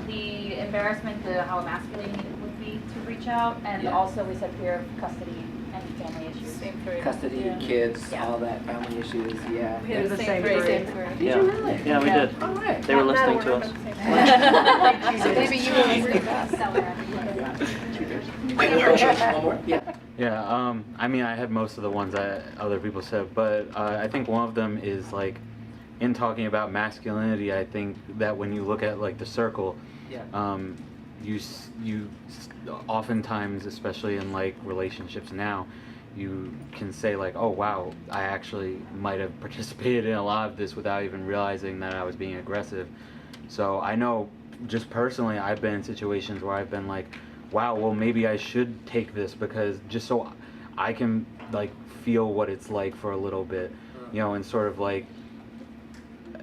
Speaker 8: The embarrassment, how emasculating it would be to reach out, and also we said fear of custody and family issues.
Speaker 3: Custody, kids, all that, family issues, yeah.
Speaker 7: We had the same three.
Speaker 3: Did you really?
Speaker 13: Yeah, we did.
Speaker 3: All right.
Speaker 13: They were listening to us.
Speaker 8: So maybe you will read that.
Speaker 3: One more? Yeah.
Speaker 15: Yeah, I mean, I had most of the ones that other people said, but I think one of them is like, in talking about masculinity, I think that when you look at like the circle, you oftentimes, especially in like relationships now, you can say like, oh wow, I actually might have participated in a lot of this without even realizing that I was being aggressive. So I know just personally, I've been in situations where I've been like, wow, well maybe I should take this because just so I can like feel what it's like for a little bit, you know, and sort of like,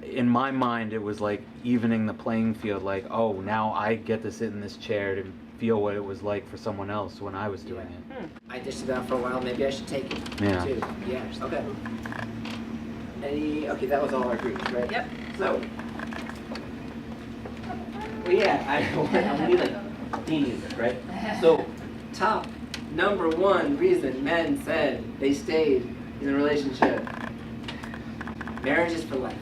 Speaker 15: in my mind it was like evening the playing field, like, oh, now I get to sit in this chair to feel what it was like for someone else when I was doing it.
Speaker 3: I dished it out for a while. Maybe I should take it
Speaker 15: Yeah.
Speaker 3: too. Yeah. Okay. Okay, that was all our groups, right?
Speaker 7: Yep.
Speaker 3: So. Well, yeah, I need like theme music, right? So, top number one reason men said they stayed in a relationship. Marriage is for life.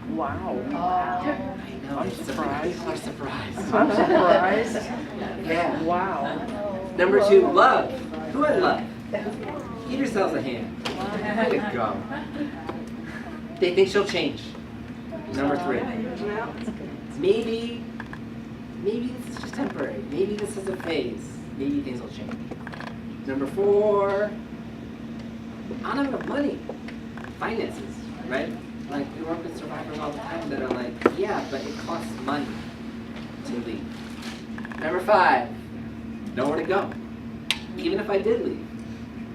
Speaker 7: Wow.
Speaker 3: I know.
Speaker 7: I'm
Speaker 3: it's
Speaker 7: surprised.
Speaker 3: People are surprised.
Speaker 7: I'm surprised.
Speaker 3: Yeah.
Speaker 7: Wow.
Speaker 3: Number two, love. Who had love? Give yourselves a hand. Way to go. They think she'll change. Number three. Maybe this is just temporary. Maybe this is a phase. Maybe things will change. Number four, I don't have enough money. Finances, right? Like, we work with survivors all the time that are like, yeah, but it costs money to leave. Number five, nowhere to go. Even if I did leave,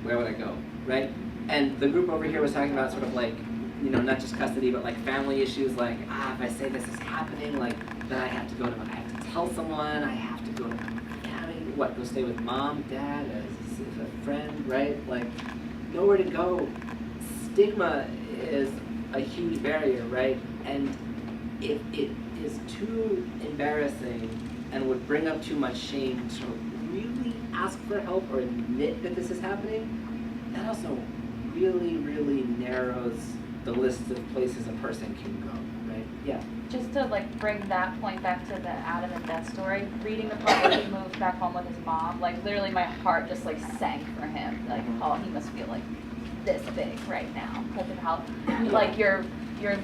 Speaker 3: where would I go, right? And the group over here was talking about sort of like, you know, not just custody, but like family issues, like, if I say this is happening, like, then I have to tell someone, I have to go to family, go stay with mom, dad, a friend, right? Like, nowhere to go. Stigma is a huge barrier, right? And if it is too embarrassing and would bring up too much shame to really ask for help or admit that this is happening, that also really, really narrows the list of places a person can go, right? Yeah.
Speaker 8: Just to like bring that point back to the Adam and Beth story, reading the part where he moved back home with his mom, like literally my heart just like sank for him. Like, oh, he must feel like this big right now because of how, like you're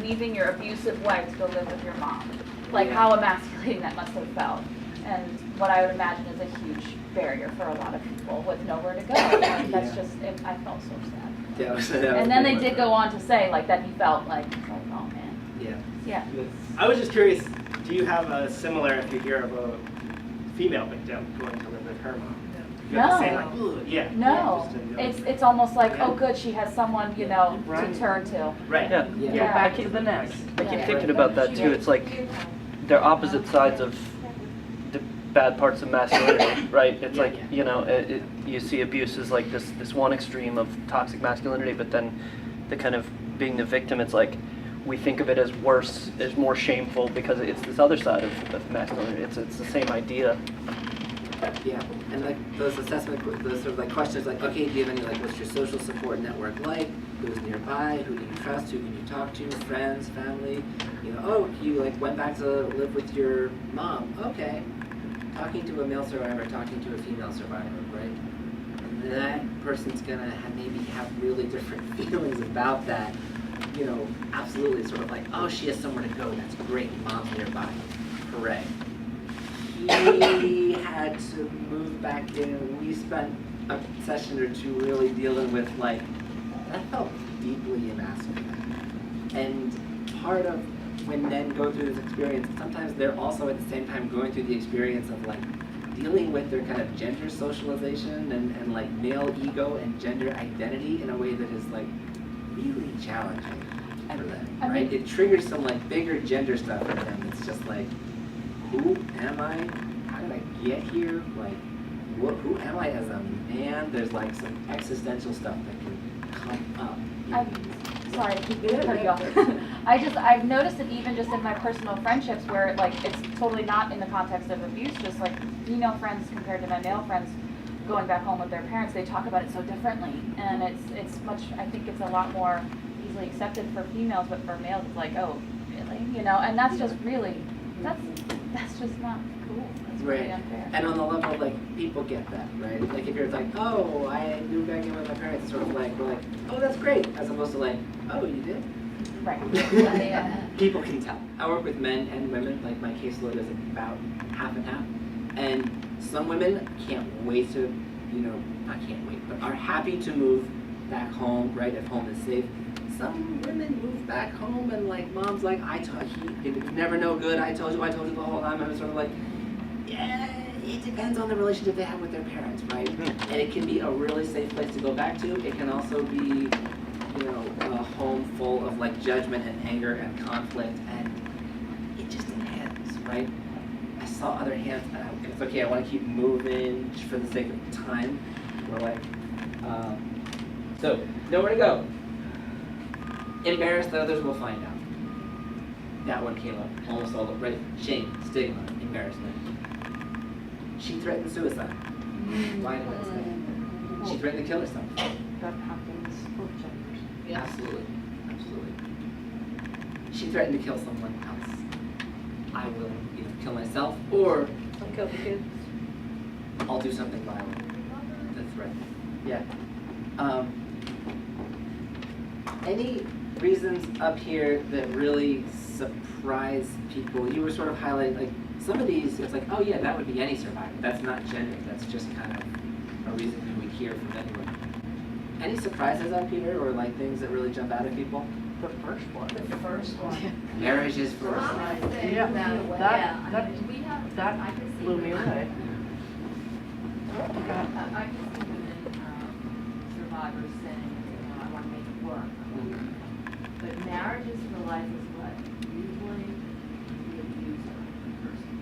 Speaker 8: leaving your abusive wife to go live with your mom. Like how emasculating that must have felt. And what I would imagine is a huge barrier for a lot of people with nowhere to go. And that's just, I felt so sad.
Speaker 3: Yeah,
Speaker 8: and then they did go on to say like that he felt like oh man.
Speaker 3: Yeah.
Speaker 8: Yeah.
Speaker 2: I was just curious, do you have a similar, if you hear of a female victim going to live with her mom? You have the same, like, ooh, yeah.
Speaker 8: No, it's almost like, oh good, she has someone, you know,
Speaker 2: Right.
Speaker 8: to turn to.
Speaker 2: Right.
Speaker 13: Yeah.
Speaker 7: Go back to the nest.
Speaker 13: I keep thinking about that too. It's like they're opposite sides of the bad parts of masculinity, right? It's like, you know, you see abuse as like this one extreme of toxic masculinity, but then the kind of being the victim, it's like we think of it as worse, as more shameful because it's this other side of masculinity. It's the same idea.
Speaker 3: Yeah, and like those those sort of like questions like, okay, do you have any like, what's your social support network like? Who's nearby? Who do you trust? Who can you talk to? Friends, family? You know, oh, you like went back to live with your mom. Okay, talking to a male survivor, talking to a female survivor, right? That person's gonna maybe have really different feelings about that. You know, absolutely sort of like, oh, she has somewhere to go. That's great. Mom's nearby. Hooray. He had to move back in. We spent a session or two really dealing with like, that felt deeply emasculating. And part of when men go through this experience, sometimes they're also at the same time going through the experience of like dealing with their kind of gender socialization and like male ego and gender identity in a way that is like really challenging for them, right? It triggers some like bigger gender stuff for them. It's just like, who am I? How did I get here? Like, who am I as a man? There's like some existential stuff that can come up.
Speaker 8: Sorry, I keep cutting you off. I've noticed it even just in my personal friendships where like it's totally not in the context of abuse, just like female friends compared to my male friends going back home with their parents, they talk about it so differently. And it's much, I think it's a lot more easily accepted for females, but for males it's like, oh, really? You know, and that's just really, that's just not cool. It's really unfair.
Speaker 3: And on the level, like, people get that, right? Like, if you're like, oh, I moved back in with my parents, it's sort of like, we're like, oh, that's great, as opposed to like, oh, you did?
Speaker 8: Right.
Speaker 3: People can tell. I work with men and women, like, my caseload is about half and half. And some women can't wait to, you know, not can't wait, but are happy to move back home, right, if home is safe. Some women move back home and like mom's like, you never know good, I told you the whole time. I was sort of like, yeah, it depends on the relationship they have with their parents, right? And it can be a really safe place to go back to. It can also be, you know, a home full of like judgment and anger and conflict, and it just depends, right? saw other hands, and it's okay, I want to keep moving just for the sake of time. We're like, so, nowhere to go. Embarrassed that others will find out. That one came up almost all the right. Shame, stigma, embarrassment. She threatened suicide. Why did I say? She threatened to kill herself.
Speaker 7: That happens both genders.
Speaker 3: Absolutely, absolutely. She threatened to kill someone else. I will either kill myself or
Speaker 10: I'll kill the kids.
Speaker 3: I'll do something violent. The threat. Yeah. Any reasons up here that really surprise people? You were sort of highlighting, like, some of these, it's like, oh yeah, that would be any survivor. That's not gender. That's just kind of a reason you would hear from anyone. Any surprises up here, or like things that really jump out at people?
Speaker 7: The first one.
Speaker 10: The first one.
Speaker 3: Marriage is first.
Speaker 7: Yeah, that blew me away.
Speaker 16: I can see women, survivors saying, I want to make it work. But marriages for life is what? Usually the abuser person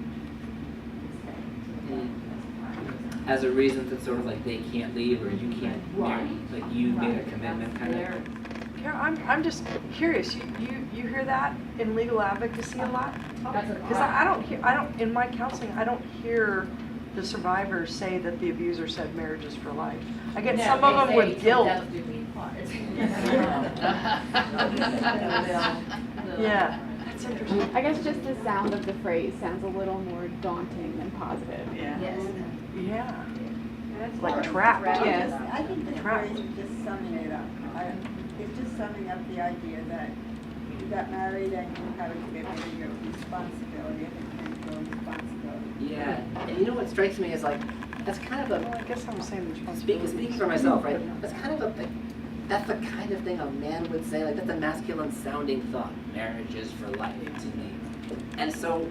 Speaker 16: is saying to the wife.
Speaker 3: As a reason that sort of like they can't leave or you can't marry, like you made a commitment kind of.
Speaker 7: Karen, I'm just curious. You hear that in legal advocacy a lot? Because I don't in my counseling I don't hear the survivors say that the abuser said marriage is for life. I get some of them with guilt. Yeah, that's interesting.
Speaker 4: I guess just the sound of the phrase sounds a little more daunting than positive.
Speaker 7: Yeah.
Speaker 5: Yes.
Speaker 7: Yeah. It's like trapped.
Speaker 4: Yes.
Speaker 5: I think the
Speaker 7: Trapped.
Speaker 5: phrase is just summing it up. It's just summing up the idea that you got married and you have a commitment and your responsibility and responsibility.
Speaker 3: Yeah, and you know what strikes me is like, that's kind of
Speaker 7: I guess I'm saying
Speaker 3: speaking for myself, right? That's kind of a thing. That's the kind of thing a man would say. Like, that's a masculine sounding thought. Marriage is for life to me. And so,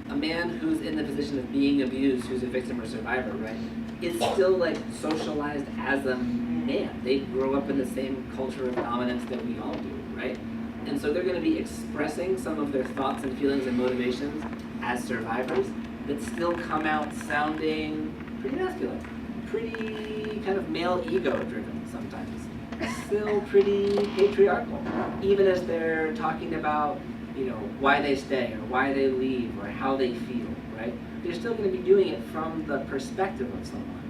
Speaker 3: a man who's in the position of being abused, who's a victim or survivor, right, is still like socialized as a man. They grow up in the same culture of dominance that we all do, right? And so they're going to be expressing some of their thoughts and feelings and motivations as survivors that still come out sounding pretty masculine, pretty kind of male ego driven sometimes, still pretty patriarchal, even as they're talking about, you know, why they stay or why they leave or how they feel, right? They're still going to be doing it from the perspective of someone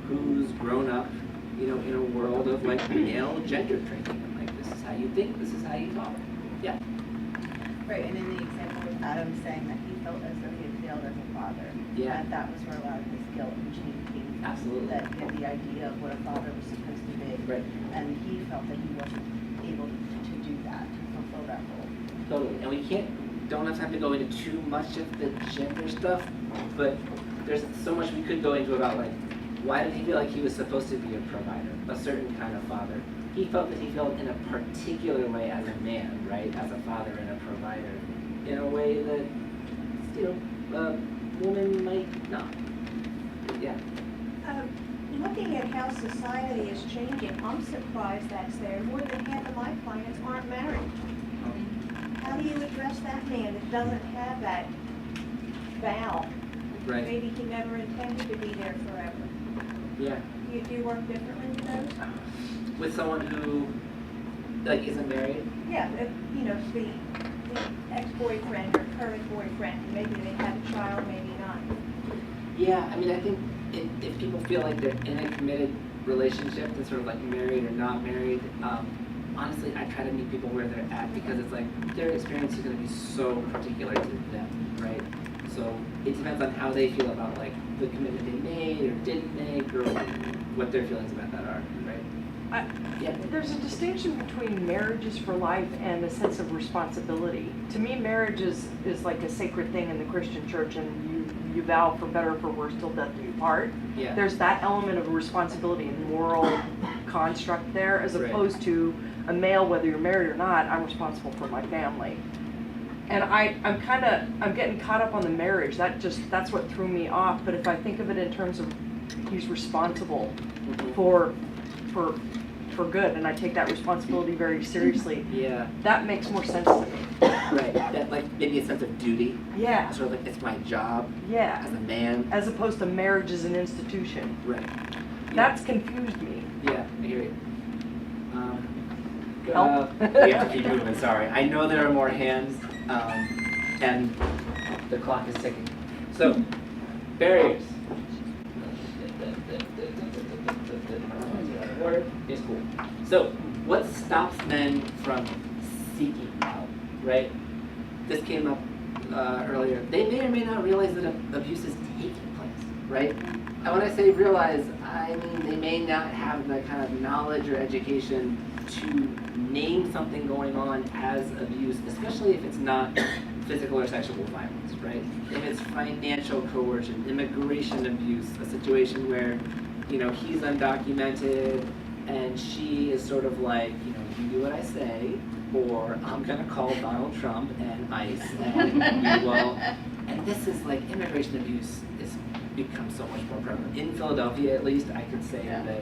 Speaker 3: who's grown up, you know, in a world of like male gender training. And like, this is how you think, this is how you talk. Yeah.
Speaker 1: Right, and in the example with Adam saying that he felt as though he had failed as a father.
Speaker 3: Yeah.
Speaker 1: And that was where a lot of his guilt and shame came from.
Speaker 3: Absolutely.
Speaker 1: That he had the idea of what a father was supposed to be.
Speaker 3: Right.
Speaker 1: And he felt that he wasn't able to do that, to fulfill that role.
Speaker 3: Totally. And we don't have time to go into too much of the gender stuff, but there's so much we could go into about like, why did he feel like he was supposed to be a provider, a certain kind of father? He felt that he felt in a particular way as a man, right, as a father and a provider, in a way that, you know, a woman might not. Yeah.
Speaker 11: Looking at how society is changing, I'm surprised that's there. More than half of my clients aren't married. How do you address that man that doesn't have that vow?
Speaker 3: Right.
Speaker 11: Maybe he never intended to be there forever.
Speaker 3: Yeah.
Speaker 11: Do you work differently with those?
Speaker 3: With someone who, like, isn't married?
Speaker 11: Yeah, you know, the ex-boyfriend or current boyfriend, maybe they have a child, maybe not.
Speaker 3: Yeah, I mean, I think if people feel like they're in a committed relationship, that's sort of like married or not married, honestly, I try to meet people where they're at because it's like their experience is going to be so particular to them, right? So it depends on how they feel about like the commitment they made or didn't make or what their feelings about that are, right? Yeah.
Speaker 7: There's a distinction between marriages for life and a sense of responsibility. To me, marriage is like a sacred thing in the Christian church, and you vow for better or for worse till death do you part.
Speaker 3: Yeah.
Speaker 7: There's that element of responsibility and moral construct there, as opposed to a male, whether you're married or not, I'm responsible for my family. And I'm getting caught up on the marriage. That's what threw me off. But if I think of it in terms of he's responsible for for good, and I take that responsibility very seriously.
Speaker 3: Yeah.
Speaker 7: That makes more sense to me.
Speaker 3: Right. That like maybe a sense of duty.
Speaker 7: Yeah.
Speaker 3: Sort of like it's my job.
Speaker 7: Yeah.
Speaker 3: As a man.
Speaker 7: As opposed to marriage as an institution.
Speaker 3: Right.
Speaker 7: That's confused me.
Speaker 3: Yeah, I hear you.
Speaker 7: Help.
Speaker 3: We have to keep moving, sorry. I know there are more hands, and the clock is ticking. So, barriers. Order is cool. So, what stops men from seeking help, right? This came up earlier. They may or may not realize that abuse is taking place, right? And when I say realize, I mean they may not have the kind of knowledge or education to name something going on as abuse, especially if it's not physical or sexual violence, right? If it's financial coercion, immigration abuse, a situation where, you know, he's undocumented and she is sort of like, you know, you do what I say, or I'm gonna call Donald Trump and ICE and you will. And this is like immigration abuse is become so much more prevalent. In Philadelphia, at least, I could say that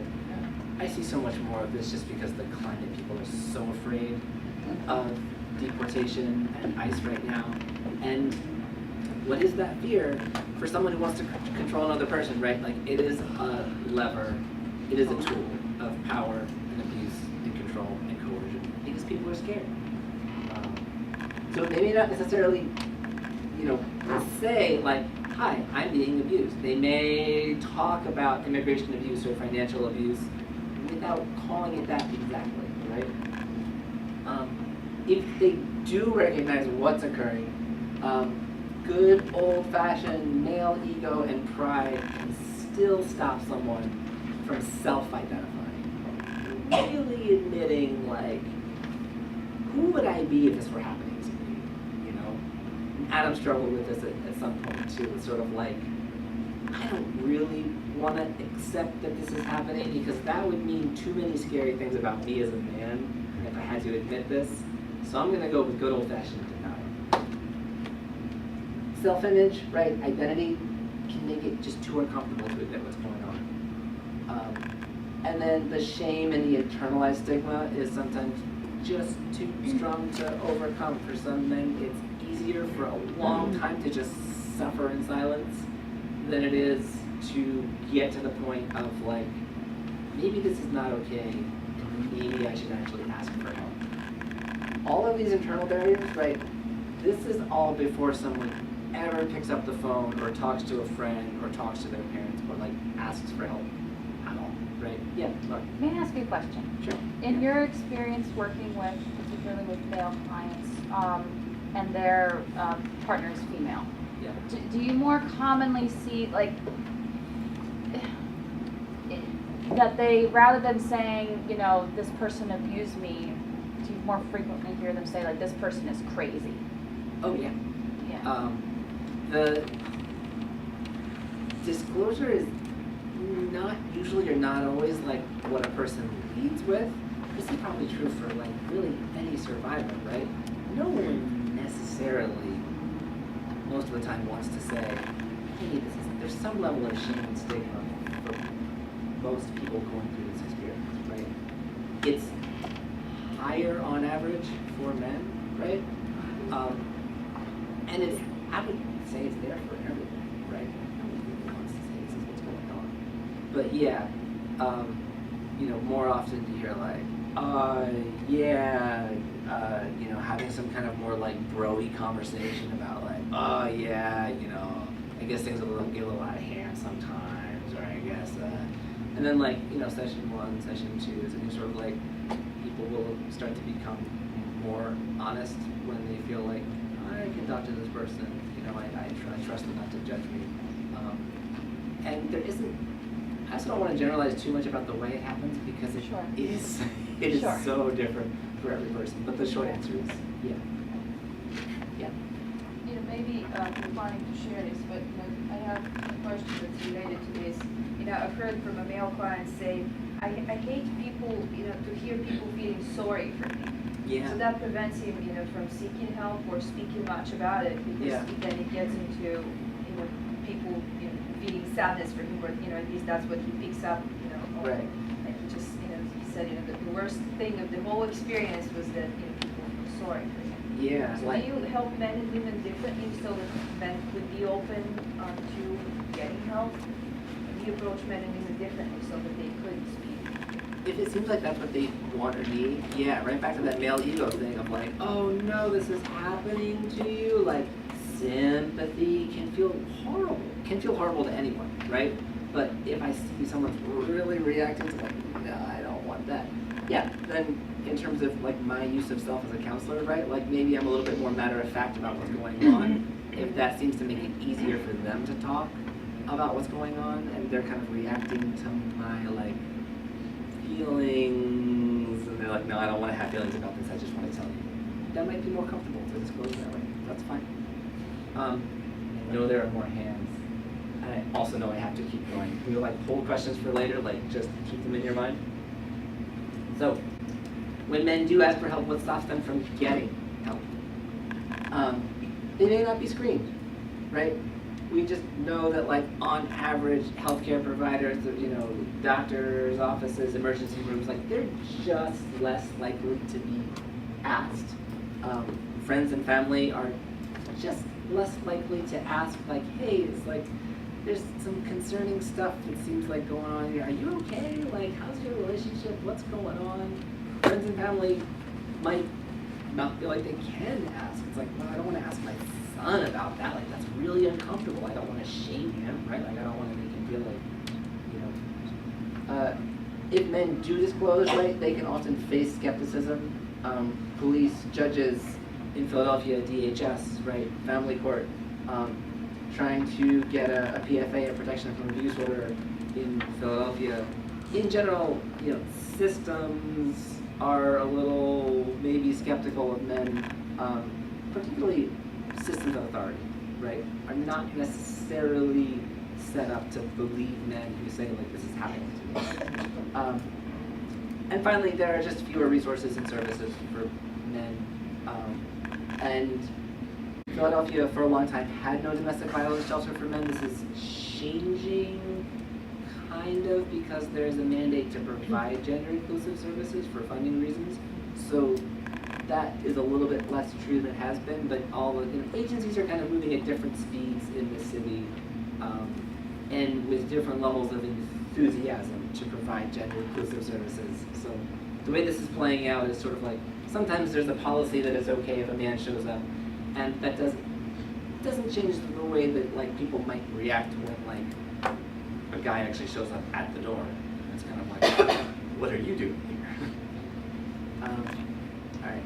Speaker 3: I see so much more of this just because the climate, people are so afraid of deportation and ICE right now. And what is that fear for someone who wants to control another person, right? Like it is a lever, it is a tool of power and abuse and control and coercion because people are scared. So they may not necessarily, you know, say like, hi, I'm being abused. They may talk about immigration abuse or financial abuse without calling it that exactly, right? If they do recognize what's occurring, good old-fashioned male ego and pride can still stop someone from self-identifying. Really admitting, like, who would I be if this were happening to me? You know? Adam struggled with this at some point too. It's sort of like, I don't really want to accept that this is happening because that would mean too many scary things about me as a man if I had to admit this. So I'm going to go with good old-fashioned denial. Self-image, right, identity can make it just too uncomfortable to admit what's going on. And then the shame and the internalized stigma is sometimes just too strong to overcome. For some men, it's easier for a long time to just suffer in silence than it is to get to the point of like, maybe this is not okay, and maybe I should actually ask for help. All of these internal barriers, right, this is all before someone ever picks up the phone or talks to a friend or talks to their parents or like asks for help at all, right? Yeah, Laura.
Speaker 8: May I ask you a question?
Speaker 3: Sure.
Speaker 8: In your experience working with, particularly with male clients, and their partner is female,
Speaker 3: yeah.
Speaker 8: do you more commonly see like that they, rather than saying, you know, this person abused me, do you more frequently hear them say like, this person is crazy?
Speaker 3: Oh yeah.
Speaker 8: Yeah.
Speaker 3: The disclosure is not usually or not always like what a person leads with. This is probably true for like really any survivor, right? No one necessarily, most of the time, wants to say, hey, there's some level of shame and stigma for most people going through this experience, right? It's higher on average for men, right? And it's, I would say it's there for everyone, right? Nobody wants to say this is what's going on. But yeah, you know, more often you hear like, yeah, you know, having some kind of more like bro-y conversation about like, oh yeah, you know, I guess things get a little out of hand sometimes, or I guess, and then like, you know, session 1, session 2, and you sort of like, people will start to become more honest when they feel like, I can talk to this person, you know, I trust them not to judge me. And there isn't, I also don't want to generalize too much about the way it happens because it is so different for every person. But the short answer is, yeah. Yeah.
Speaker 17: You know, maybe you're planning to share this, but you know, I have a question that's related to this. You know, I've heard from a male client say, I hate people, you know, to hear people feeling sorry for me.
Speaker 3: Yeah.
Speaker 17: So that prevents him, you know, from seeking help or speaking much about it because then it gets into, you know, people, you know, feeling sadness for him, or you know, at least that's what he picks up, you know. Or,
Speaker 3: right.
Speaker 17: And he just, you know, he said, the worst thing of the whole experience was that, people feel sorry for him.
Speaker 3: Yeah,
Speaker 17: So
Speaker 3: like,
Speaker 17: do you help men and women differently so that men would be open to getting help? Do you approach men and women differently so that they could speak?
Speaker 3: if it seems like that's what they want or need, yeah, right back to that male ego thing of like, oh no, this is happening to you. Like, sympathy can feel horrible to anyone, right? But if I see someone's really reacting to like, no, I don't want that. Yeah, then in terms of like my use of self as a counselor, right? Like maybe I'm a little bit more matter of fact about what's going on. If that seems to make it easier for them to talk about what's going on and they're kind of reacting to my like feelings and they're like, no, I don't want to have feelings about this, I just want to tell you. That might be more comfortable to disclose that way. That's fine. I know there are more hands. I also know I have to keep going. Can you like hold questions for later, like just keep them in your mind? So, when men do ask for help, what stops them from getting help? They may not be screened, right? We just know that like on average, healthcare providers, doctors, offices, emergency rooms, like they're just less likely to be asked. Friends and family are just less likely to ask like, hey, it's like, there's some concerning stuff that seems like going on here. Are you okay? Like, how's your relationship? What's going on? Friends and family might not feel like they can ask. It's like, well, I don't want to ask my son about that. Like, that's really uncomfortable. I don't want to shame him, right? Like, I don't want to make him feel like, if men do disclose, right, they can often face skepticism. Police, judges in Philadelphia, DHS, right, family court, trying to get a PFA, a protection from abuse order in Philadelphia. In general, systems are a little maybe skeptical of men, particularly systems of authority, right, are not necessarily set up to believe men who say like this is happening to me. And finally, there are just fewer resources and services for men. And Philadelphia, for a long time, had no domestic violence shelter for men. This is changing, kind of, because there's a mandate to provide gender-inclusive services for funding reasons. So that is a little bit less true than it has been, but all the agencies are kind of moving at different speeds in the city, and with different levels of enthusiasm to provide gender-inclusive services. So the way this is playing out is sort of like, sometimes there's a policy that it's okay if a man shows up, and that doesn't change the way that like people might react when like a guy actually shows up at the door. It's kind of like, what are you doing here? All right,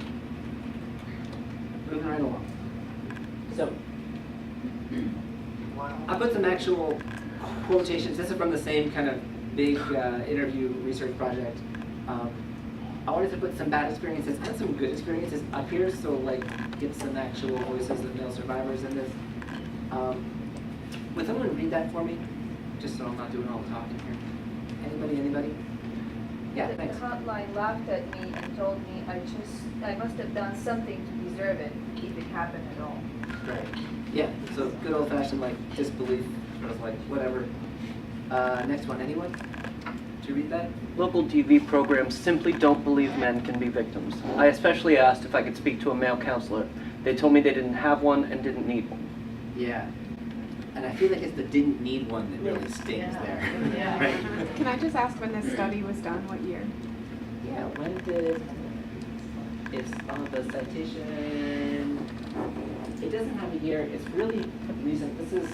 Speaker 3: moving right along. So I put some actual quotations. This is from the same kind of big interview research project. I wanted to put some bad experiences and some good experiences up here, so like get some actual voices of male survivors in this. Would someone read that for me? Just so I'm not doing all the talking here. Anybody? Yeah, thanks.
Speaker 17: The hotline laughed at me and told me I must have done something to deserve it, if it happened at all.
Speaker 3: Right. Yeah, so good old fashioned like disbelief, sort of like whatever. Next one, anyone? Did you read that?
Speaker 13: Local TV programs simply don't believe men can be victims. I especially asked if I could speak to a male counselor. They told me they didn't have one and didn't need one.
Speaker 3: Yeah. And I feel like it's the didn't need one that really stings there.
Speaker 10: Yeah.
Speaker 3: Right?
Speaker 18: Can I just ask when this study was done, what year?
Speaker 3: Yeah, when did, it's on the citation, it doesn't have a year, it's really recent. This is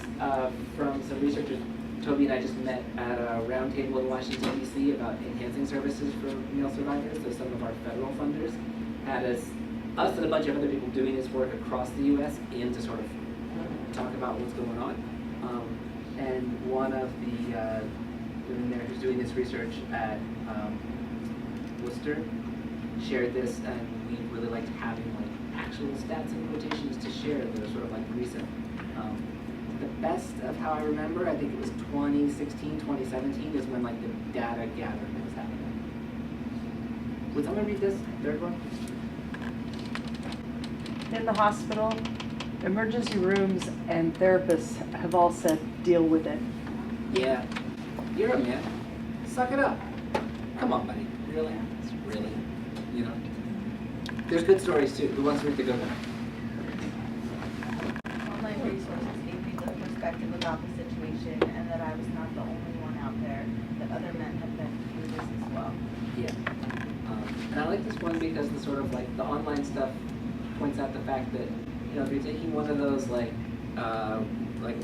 Speaker 3: from some researchers Toby and I just met at a roundtable in Washington, D.C. about enhancing services for male survivors. So some of our federal funders had us and a bunch of other people doing this work across the U.S. in to sort of talk about what's going on. And one of the women there who's doing this research at Worcester shared this, and we really liked having like actual stats and quotations to share that are sort of like recent. The best of how I remember, I think it was 2016, 2017 is when like the data gathering was happening. Would someone read this? Third one?
Speaker 7: In the hospital, emergency rooms and therapists have all said, deal with it.
Speaker 3: Yeah. You're a man. Suck it up. Come on, buddy. really? Really? You know? There's good stories too. Who wants to read the good one?
Speaker 19: Online resources gave me the perspective about the situation and that I was not the only one out there, that other men have been through this as well.
Speaker 3: Yeah. And I like this one because the sort of like the online stuff points out the fact that, you know, if you're taking one of those like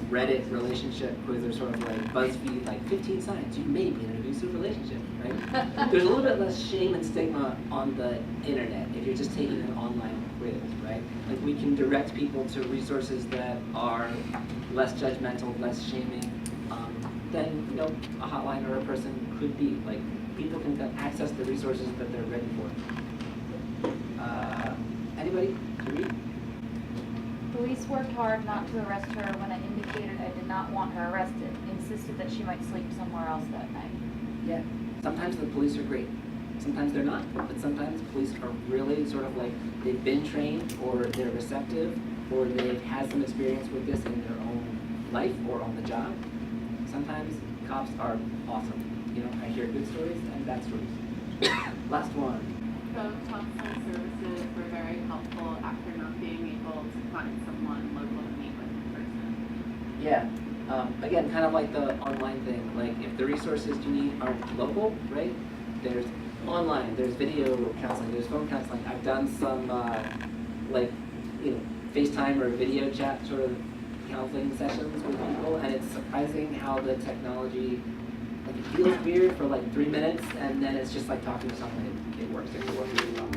Speaker 3: Reddit relationship quiz or sort of like BuzzFeed, like 15 signs you may be in an abusive relationship, right? There's a little bit less shame and stigma on the internet if you're just taking an online quiz, right? Like we can direct people to resources that are less judgmental, less shaming than, you know, a hotline or a person could be. Like people can access the resources that they're ready for. Anybody can read?
Speaker 8: Police worked hard not to arrest her when I indicated I did not want her arrested. Insisted that she might sleep somewhere else that night.
Speaker 3: Yeah. Sometimes the police are great. Sometimes they're not. But sometimes police are really sort of like they've been trained or they're receptive or they've had some experience with this in their own life or on the job. Sometimes cops are awesome. You know, I hear good stories and bad stories. Last one.
Speaker 4: Phone counseling services were very helpful after not being able to find someone local to meet with in person.
Speaker 3: Yeah. Again, kind of like the online thing. Like if the resources you need are local, right? There's online, there's video counseling, there's phone counseling. I've done some like, you know, FaceTime or video chat sort of counseling sessions with people, and it's surprising how the technology, like it feels weird for like 3 minutes, and then it's just like talking to someone. It works. It can work really well.